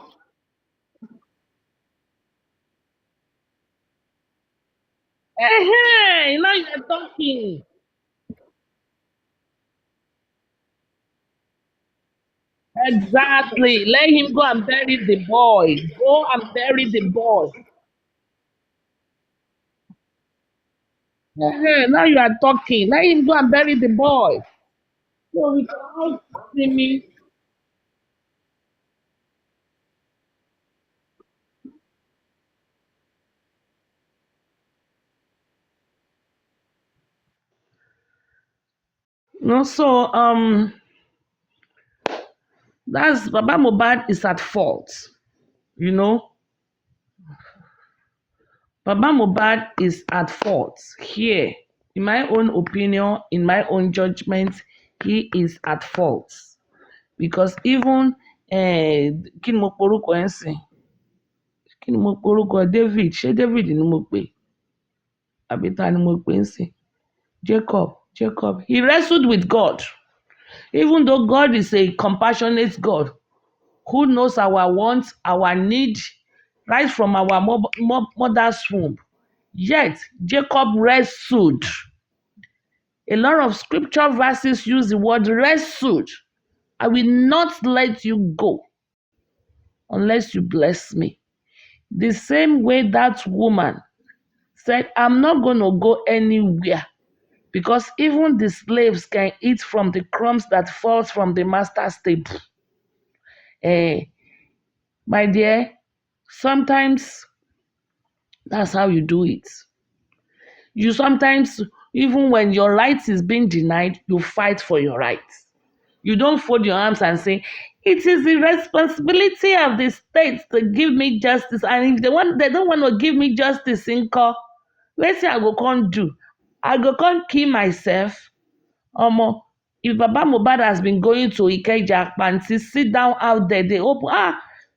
Hey, now you're talking. Exactly. Let him go and bury the boy. Go and bury the boy. Now you are talking. Let him go and bury the boy. So we can all see me. So that's Baba Mohbad is at fault. You know, Baba Mohbad is at fault here. In my own opinion, in my own judgment, he is at fault because even kí ni mo porúkọ ẹ̀ ń sìn? Kí ni mo porúkọ David? Ṣé David ni mo pè? Àbí ta ni mo pè ń sìn? Jacob. He wrestled with God. Even though God is a compassionate God who knows our wants, our need, right from our mother's womb. Yet, Jacob wrestled. A lot of scripture verses use the word wrestled. I will not let you go unless you bless me. The same way that woman said, I'm not going to go anywhere because even the slaves can eat from the crumbs that falls from the master's table. My dear, sometimes that's how you do it. You sometimes, even when your rights is being denied, you fight for your rights. You don't fold your arms and say, it is the responsibility of the state to give me justice. And if they don't want to give me justice in court, let's say I go come do. I go come kill myself. If Baba Mohbad has been going to Ikeja Panti, sit down out there, they open,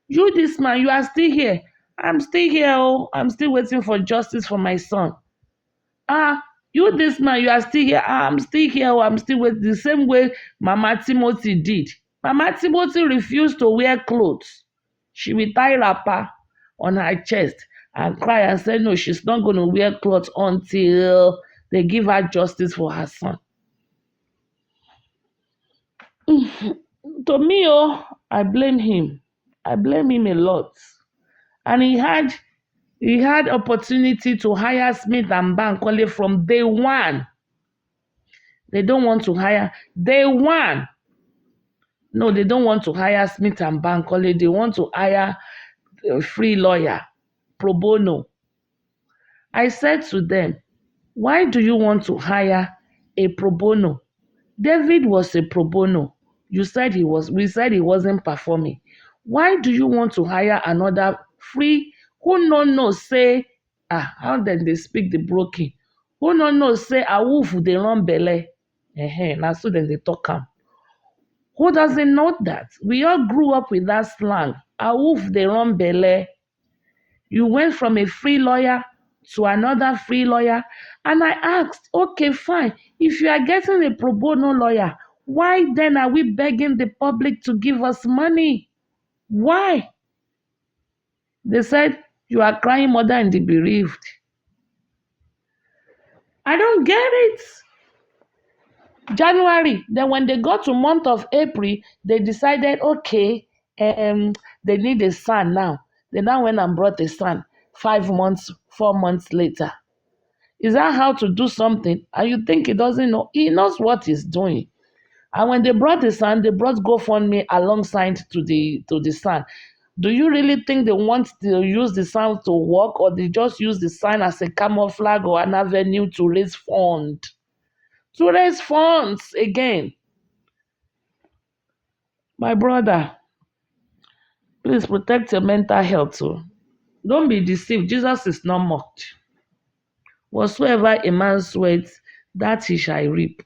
you this man, you are still here. I'm still here, I'm still waiting for justice for my son. You this man, you are still here. I'm still here, I'm still waiting. The same way Mama Timothy did. Mama Timothy refused to wear clothes. She will tie wrapper on her chest and cry and say, no, she's not going to wear clothes until they give her justice for her son. To me, I blame him. I blame him a lot. And he had opportunity to hire Smith and Bankole from day one. They don't want to hire day one. No, they don't want to hire Smith and Bankole. They want to hire a free lawyer, pro bono. I said to them, why do you want to hire a pro bono? David was a pro bono. We said he wasn't performing. Why do you want to hire another free who no say how then they speak the broken? Who no say a wolf they run belle? Now so then they talk am. Who doesn't know that? We all grew up with that slang. A wolf they run belle. You went from a free lawyer to another free lawyer. And I asked, okay, fine. If you are getting a pro bono lawyer, why then are we begging the public to give us money? Why? They said, you are crying mother and the bereaved. I don't get it. January, then when they got to month of April, they decided, okay, they need a son now. They now went and brought a son 5 months, 4 months later. Is that how to do something? And you think he doesn't know? He knows what he's doing. And when they brought the son, they brought GoFundMe alongside to the son. Do you really think they want to use the son to work, or they just use the son as a camouflage or an avenue to raise funds? To raise funds again. My brother, please protect your mental health too. Don't be deceived. Jesus is not mocked. Whatsoever a man sweats, that he shall reap.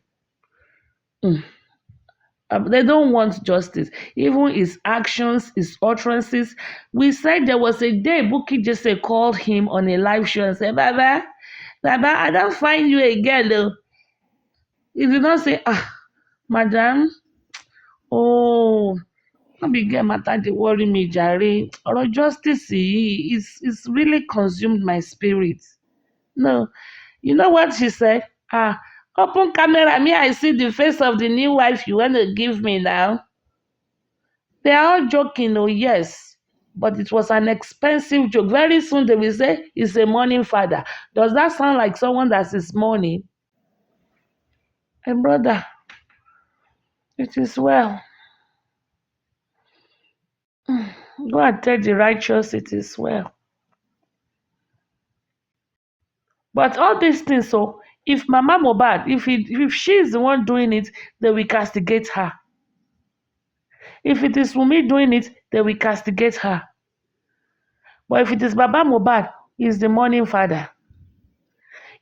They don't want justice. Even his actions, his utterances. We said there was a day Bukky Jesse called him on a live show and said, Baba, I don't find you a girl though. He did not say, madam, no be girl matter dey worry me jare. Or justice is really consumed my spirit. No. You know what she said? Open camera, me, I see the face of the new wife you want to give me now. They are all joking, yes. But it was an expensive joke. Very soon they will say, he's a mourning father. Does that sound like someone that is mourning? And brother, it is well. Go and tell the righteous it is well. But all these things, If Mama Mohbad, if she is the one doing it, they will castigate her. If it is Wunmi doing it, they will castigate her. But if it is Baba Mohbad, he's the mourning father.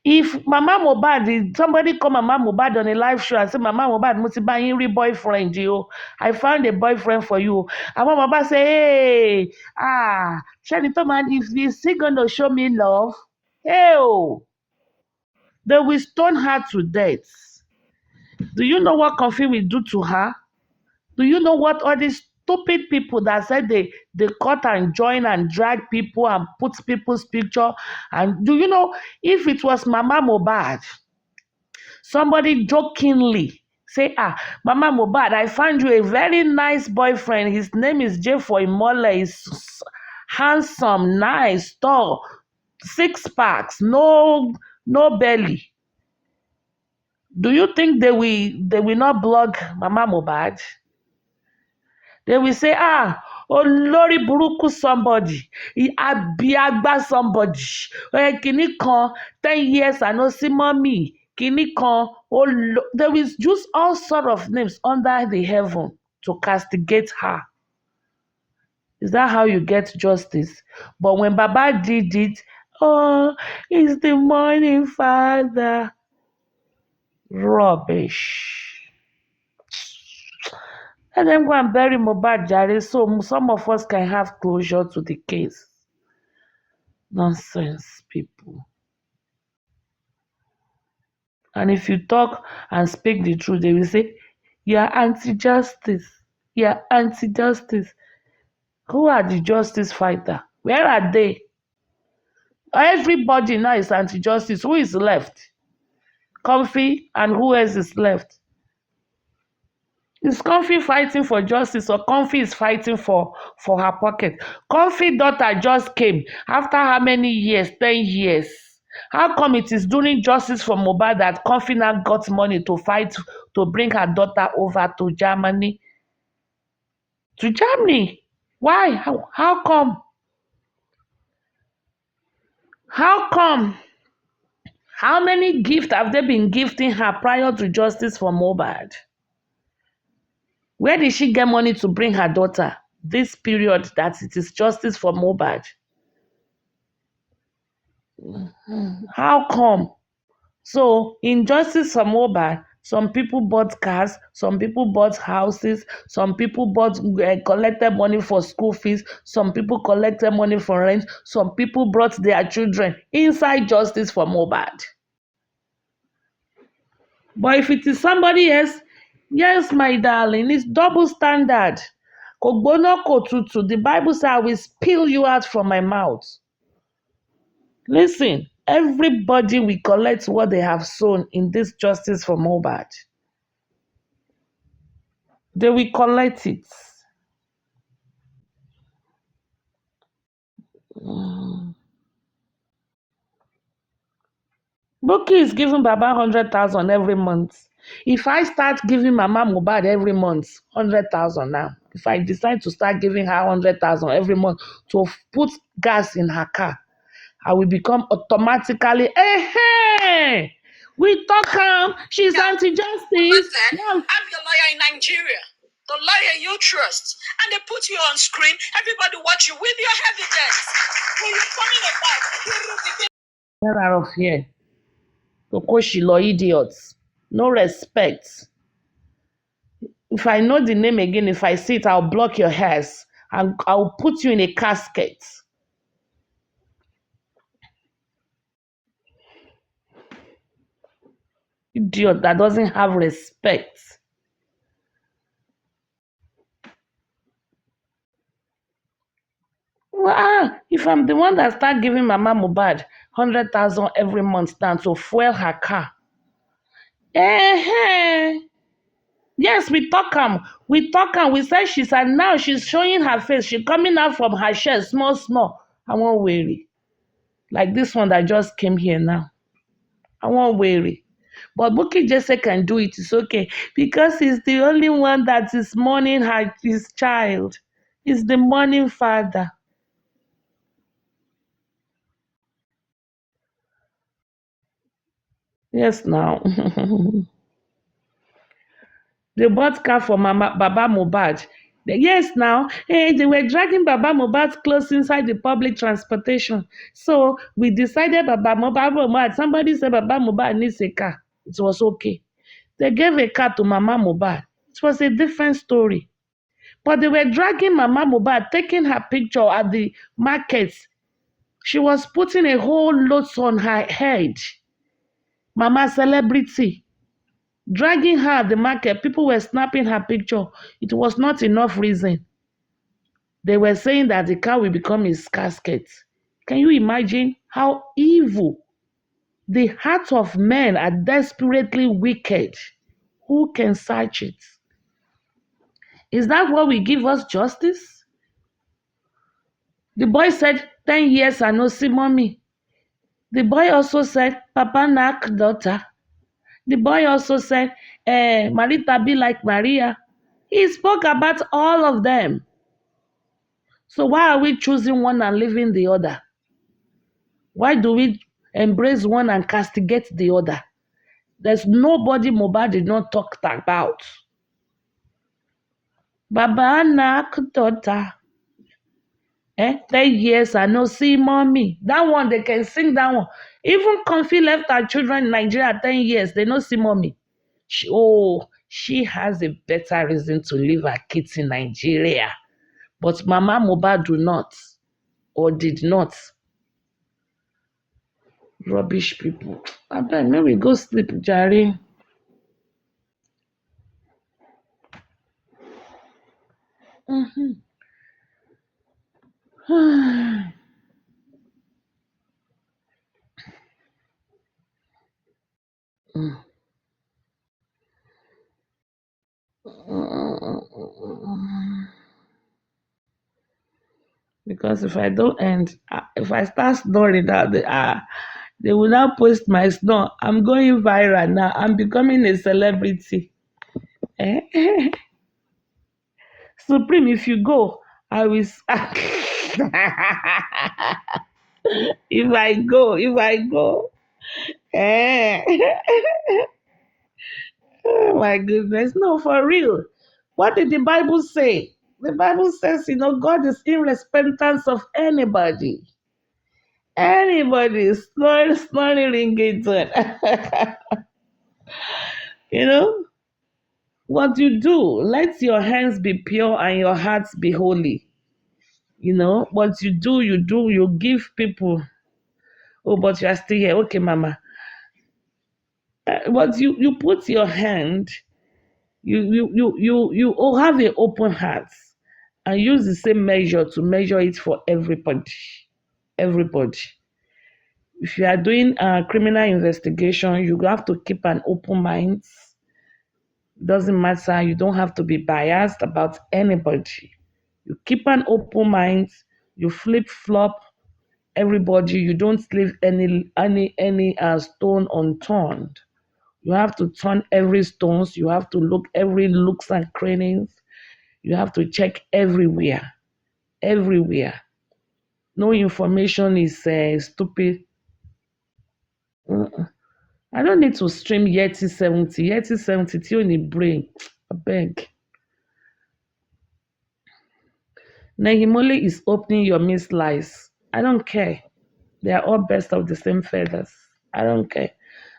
If Mama Mohbad, somebody call Mama Mohbad on a live show and say, Mama Mohbad, mo ti bá yín rí boyfriend you. I found a boyfriend for you. And Mama Mohbad say, hey, Shani Thomas, if is he going to show me love? Hey, they will stone her to death. Do you know what Kofi will do to her? Do you know what all these stupid people that said they cut and join and drag people and put people's picture? And do you know, if it was Mama Mohbad, somebody jokingly say, Mama Mohbad, I found you a very nice boyfriend. His name is J for Imole. He's handsome, nice, tall, 6 packs, no belly. Do you think they will not blog Mama Mohbad? They will say, Olórí burúkú somebody, Abiagba somebody, kìíní kan, 10 years I no see mommy, kìíní kan, they will use all sort of names under the heaven to castigate her. Is that how you get justice? But when Baba did it, it's the morning father. Rubbish. Let them go and bury Mohbad jare so some of us can have closure to the case. Nonsense, people. And if you talk and speak the truth, they will say, you're anti-justice. You're anti-justice. Who are the justice fighter? Where are they? Everybody now is anti-justice. Who is left? Comfy, and who else is left? Is Comfy fighting for justice, or Comfy is fighting for her pocket? Comfy daughter just came after how many years? 10 years. How come it is during justice for Mohbad that Comfy now got money to fight to bring her daughter over to Germany? To Germany? Why? How come? How come? How many gifts have they been gifting her prior to justice for Mohbad? Where did she get money to bring her daughter this period that it is justice for Mohbad? How come? So, in justice for Mohbad, some people bought cars, some people bought houses, some people collected money for school fees, some people collected money for rent, some people brought their children inside justice for Mohbad. But if it is somebody else, yes, my darling, it's double standard. Kogbono kotutu. The Bible says, I will spill you out from my mouth. Listen, everybody will collect what they have sown in this justice for Mohbad. They will collect it. Buki is giving Baba 100,000 every month. If I start giving Mama Mohbad every month 100,000 now, if I decide to start giving her 100,000 every month to put gas in her car, I will become automatically, hey, we talk she's anti-justice. Listen, I'm your lawyer in Nigeria, the lawyer you trust, and they put you on screen. Everybody watch you with your evidence. When you're coming about, get out of here. Tokoshilo idiots. No respect. If I know the name again, if I see it, I'll block your hairs and I'll put you in a casket. Idiot that doesn't have respect. If I'm the one that start giving Mama Mohbad 100,000 every month now to fuel her car. Yes, we talk am. We say she's, and now she's showing her face. She's coming out from her shell, small. I won't worry. Like this one that just came here now. I won't worry. But Bukky Jesse can do it. It's okay. Because he's the only one that is mourning his child. He's the mourning father. Yes, now. They bought car for Mama Baba Mohbad. Yes, now, they were dragging Baba Mohbad's clothes inside the public transportation. So we decided Mohbad, somebody said Baba Mohbad needs a car. It was okay. They gave a car to Mama Mohbad. It was a different story. But they were dragging Mama Mohbad, taking her picture at the markets. She was putting a whole lot on her head. Mama celebrity. Dragging her at the market, people were snapping her picture. It was not enough reason. They were saying that the car will become his casket. Can you imagine how evil? The hearts of men are desperately wicked. Who can search it? Is that what will give us justice? The boy said, 10 years I no see mommy. The boy also said, Papa knock daughter. The boy also said, Marita be like Maria. He spoke about all of them. So why are we choosing one and leaving the other? Why do we embrace one and castigate the other? There's nobody Mohbad did not talk about. Baba knock daughter. 10 years I no see mommy. That one, they can sing that one. Even Comfy left her children in Nigeria 10 years. They no see mommy. She has a better reason to leave her kids in Nigeria. But Mama Mohbad do not or did not. Rubbish people. I bet maybe go sleep, Jerry. Because if I don't end, if I start snoring now, they will now post my snore. I'm going viral now. I'm becoming a celebrity. Eh? Supreme, if you go, I will. If I go. Eh. Oh my goodness. No, for real. What did the Bible say? The Bible says, God is irrespective of anybody. Anybody snoring ringing. you know, what you do, let your hands be pure and your hearts be holy. What you give people. Oh, but you are still here. Okay, mama. But you put your hand, you all have an open heart and use the same measure to measure it for everybody. Everybody. If you are doing a criminal investigation, you have to keep an open mind. Doesn't matter. You don't have to be biased about anybody. You keep an open mind. You flip flop everybody. You don't leave any stone unturned. You have to turn every stones. You have to look every looks and crannies. You have to check everywhere. Everywhere. No information is stupid. I don't need to stream Yeti 70. Yeti 70 till in the brain. I beg. Nehimole is opening your missed lies. I don't care. They are all best of the same feathers. I don't care.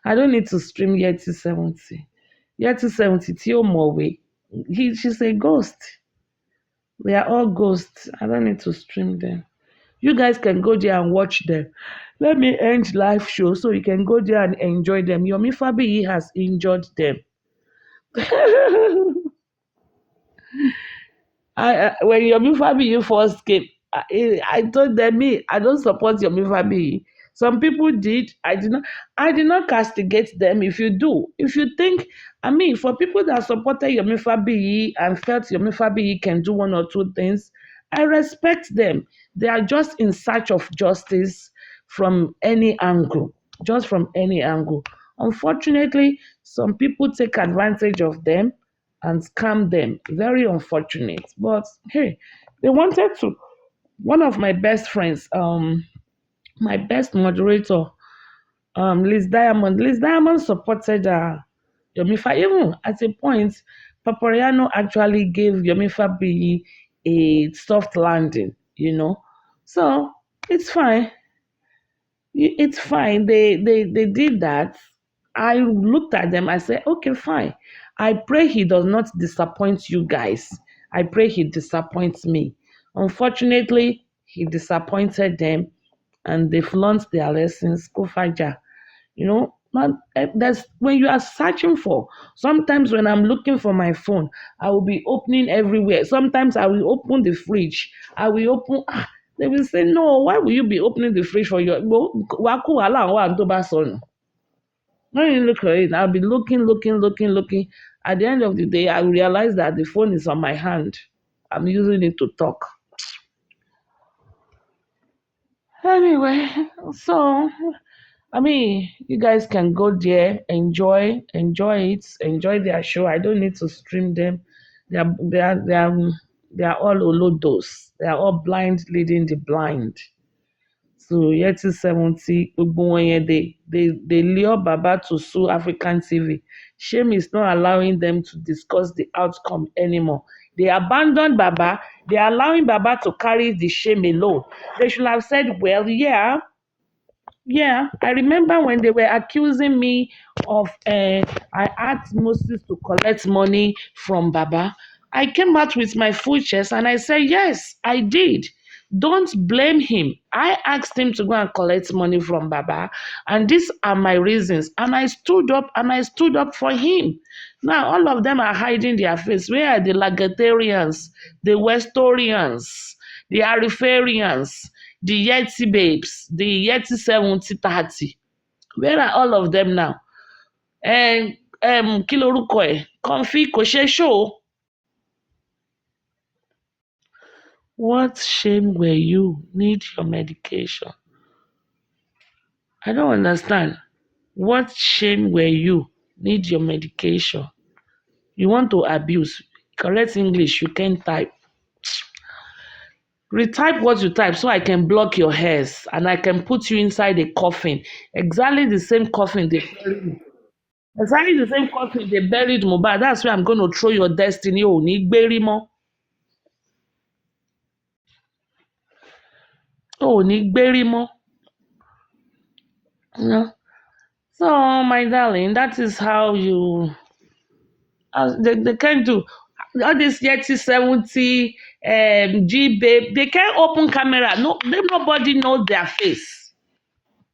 I don't need to stream Yeti 70. Yeti 70 till more way. She's a ghost. They are all ghosts. I don't need to stream them. You guys can go there and watch them. Let me end live show so you can go there and enjoy them. Yomi Fabiyi has injured them. When Yomi Fabiyi first came, I told them, I don't support Yomi Fabiyi. Some people did. I did not castigate them. If you think, for people that supported Yomi Fabiyi and felt Yomi Fabiyi can do one or two things, I respect them. They are just in search of justice from any angle, just from any angle. Unfortunately, some people take advantage of them and scam them. Very unfortunate. But hey, they wanted to. One of my best friends, my best moderator, Liz Diamond supported Yomifa. Even at a point, Papariano actually gave Yomifa B a soft landing, So it's fine. It's fine. They did that. I looked at them. I said, okay, fine. I pray he does not disappoint you guys. I pray he disappoints me. Unfortunately, he disappointed them and they've learned their lessons. Go faja. That's when you are searching for. Sometimes when I'm looking for my phone, I will be opening everywhere. Sometimes I will open the fridge. I will open. They will say, no, why will you be opening the fridge for your. Waku wala wa n to ba sọnù. When you look at it, I'll be looking. At the end of the day, I realize that the phone is on my hand. I'm using it to talk. Anyway, so you guys can go there, enjoy it, enjoy their show. I don't need to stream them. They are all olodos. They are all blind leading the blind. So Yeti 70, gbogbo wọn yẹn, they lure Baba to sue African TV. Shame is not allowing them to discuss the outcome anymore. They abandoned Baba. They are allowing Baba to carry the shame alone. They should have said, well, yeah, I remember when they were accusing me of I asked Moses to collect money from Baba. I came out with my full chest and I said, yes, I did. Don't blame him. I asked him to go and collect money from Baba, and these are my reasons. And I stood up for him. Now all of them are hiding their face. Where are the Lagatarians, the Westorians, the Arifarians, the Yeti babes, the Yeti 7030? Where are all of them now? And kí lorúkọ ẹ̀? Comfy kò ṣe show. What shame were you? Need your medication. I don't understand. What shame were you? Need your medication. You want to abuse. Correct English, you can type. Retype what you type so I can block your hairs and I can put you inside a coffin. Exactly the same coffin they buried. Exactly the same coffin they buried Mohbad. That's where I'm going to throw your destiny. Oh, ní gbérí mọ́. Oh, ní gbérí mọ́. No. So, my darling, that is how you. They can't do all this Yeti 70 G babe. They can't open camera. No, nobody knows their face.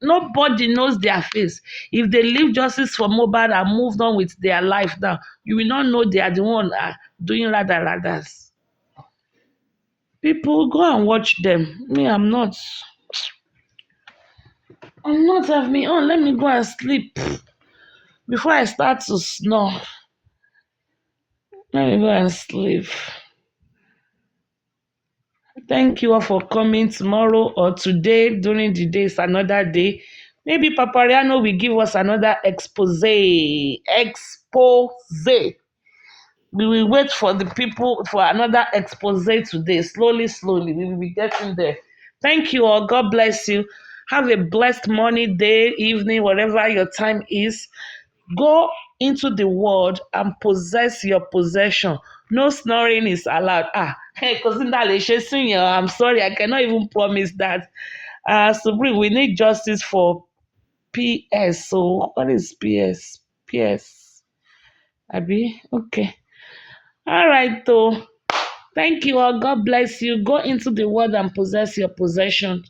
Nobody knows their face. If they leave justice for Mohbad and moved on with their life now, you will not know they are the one doing radas. People go and watch them. Me, I'm not. Have me on. Let me go and sleep before I start to snore. Let me go and sleep. Thank you all for coming tomorrow or today. During the day is another day. Maybe Papariano will give us another expose. We will wait for the people for another expose today. Slowly, we will be getting there. Thank you all. God bless you. Have a blessed morning, day, evening, whatever your time is. Go into the world and possess your possession. No snoring is allowed. Hey, I'm sorry, I cannot even promise that. Supreme, we need justice for PS. So, what is PS? PS. Abi? Okay. All right, though. Thank you all. God bless you. Go into the world and possess your possession.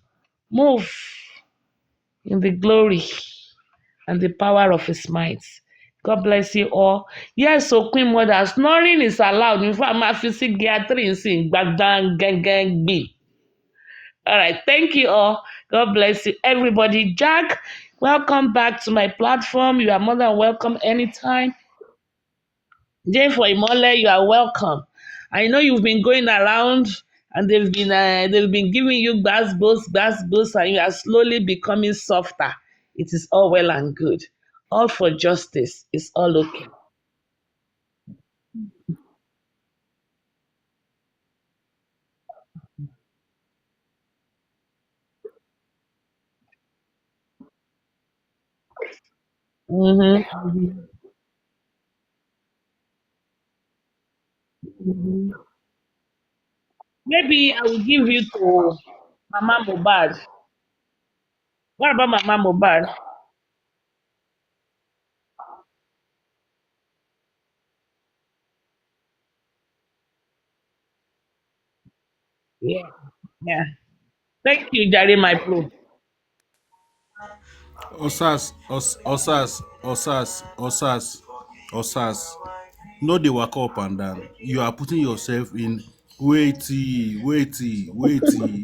Move in the glory and the power of his might. God bless you all. Yes, so Queen Mother, snoring is allowed. In fact, my physical gathering sing back down, gang, be. All right, thank you all. God bless you, everybody. Jack, welcome back to my platform. You are more than welcome anytime. Jane for Imole, you are welcome. I know you've been going around and they've been giving you boost, and you are slowly becoming softer. It is all well and good. All for justice. It's all okay. Mm-hmm. Maybe I will give you to Mama Mohbad. What about Mama Mohbad? Yeah. Yeah. Thank you, Jare, my pro. Osas. No, they walk up and down. You are putting yourself in waity,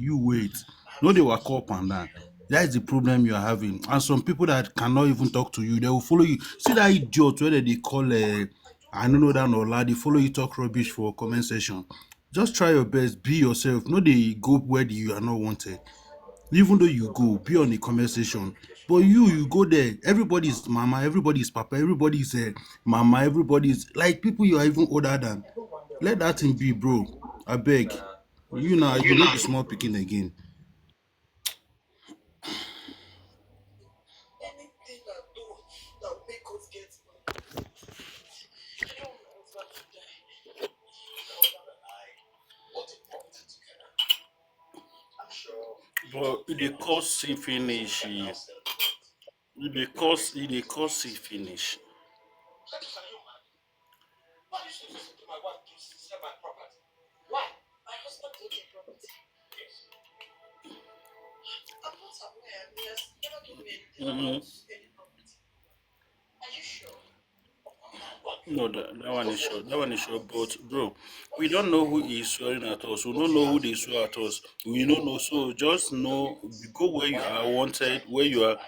you wait. No, they walk up and down. That is the problem you are having. And some people that cannot even talk to you, they will follow you. See that idiot whether they call I don't know that or lad, they follow you talk rubbish for comment section. Just try your best, be yourself. No, they go where you are not wanted. Even though you go be on the conversation, but you go there, everybody's mama, everybody's papa, everybody's mama, everybody's like people you are even older than. Let that thing be, bro. I beg you. Now you know be small picking again. But it dey cost see finish. It dey cost see finish. Mm-hmm. No, that one is sure. That one is sure. But bro, we don't know who is swearing at us. We don't know who they swear at us. We don't know. So just know, go where you are wanted, where you are.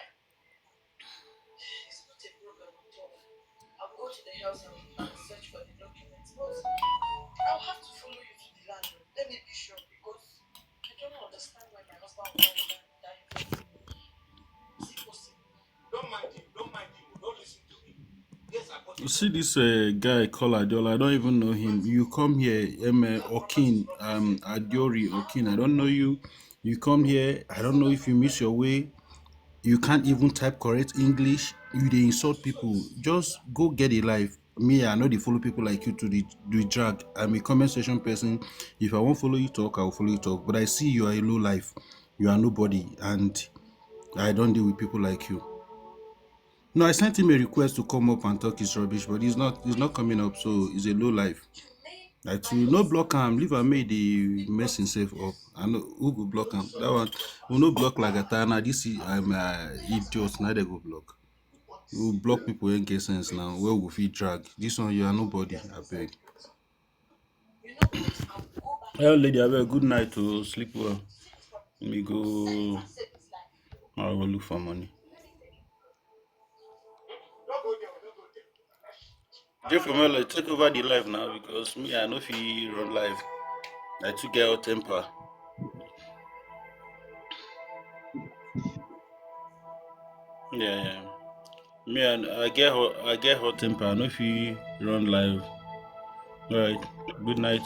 You see this guy called Adiola. I don't even know him. You come here, Okin, Adiori, Okin. I don't know you. You come here. I don't know if you miss your way. You can't even type correct English. You they insult people. Just go get a life. Me, I know they follow people like you to the drag. I'm a comment section person. If I won't follow you talk, I will follow you talk. But I see you are a low life. You are nobody, and I don't deal with people like you. No, I sent him a request to come up and talk his rubbish, but he's not coming up, so he's a low life. Like to no block him, leave him made the mess himself up. I know who go block him. That one will no block like a tana. This I'm idiot, now they go block. We will block people in get sense now. Where we feel drag. This one you are nobody, I beg. Well lady, I beg good night to sleep well. Let me go I will look for money. Jeff Omele, take over the life now because me I know if he run live. I took get out temper. Yeah, yeah. Me and I get hot temper. I know if he run live. All right. Good night.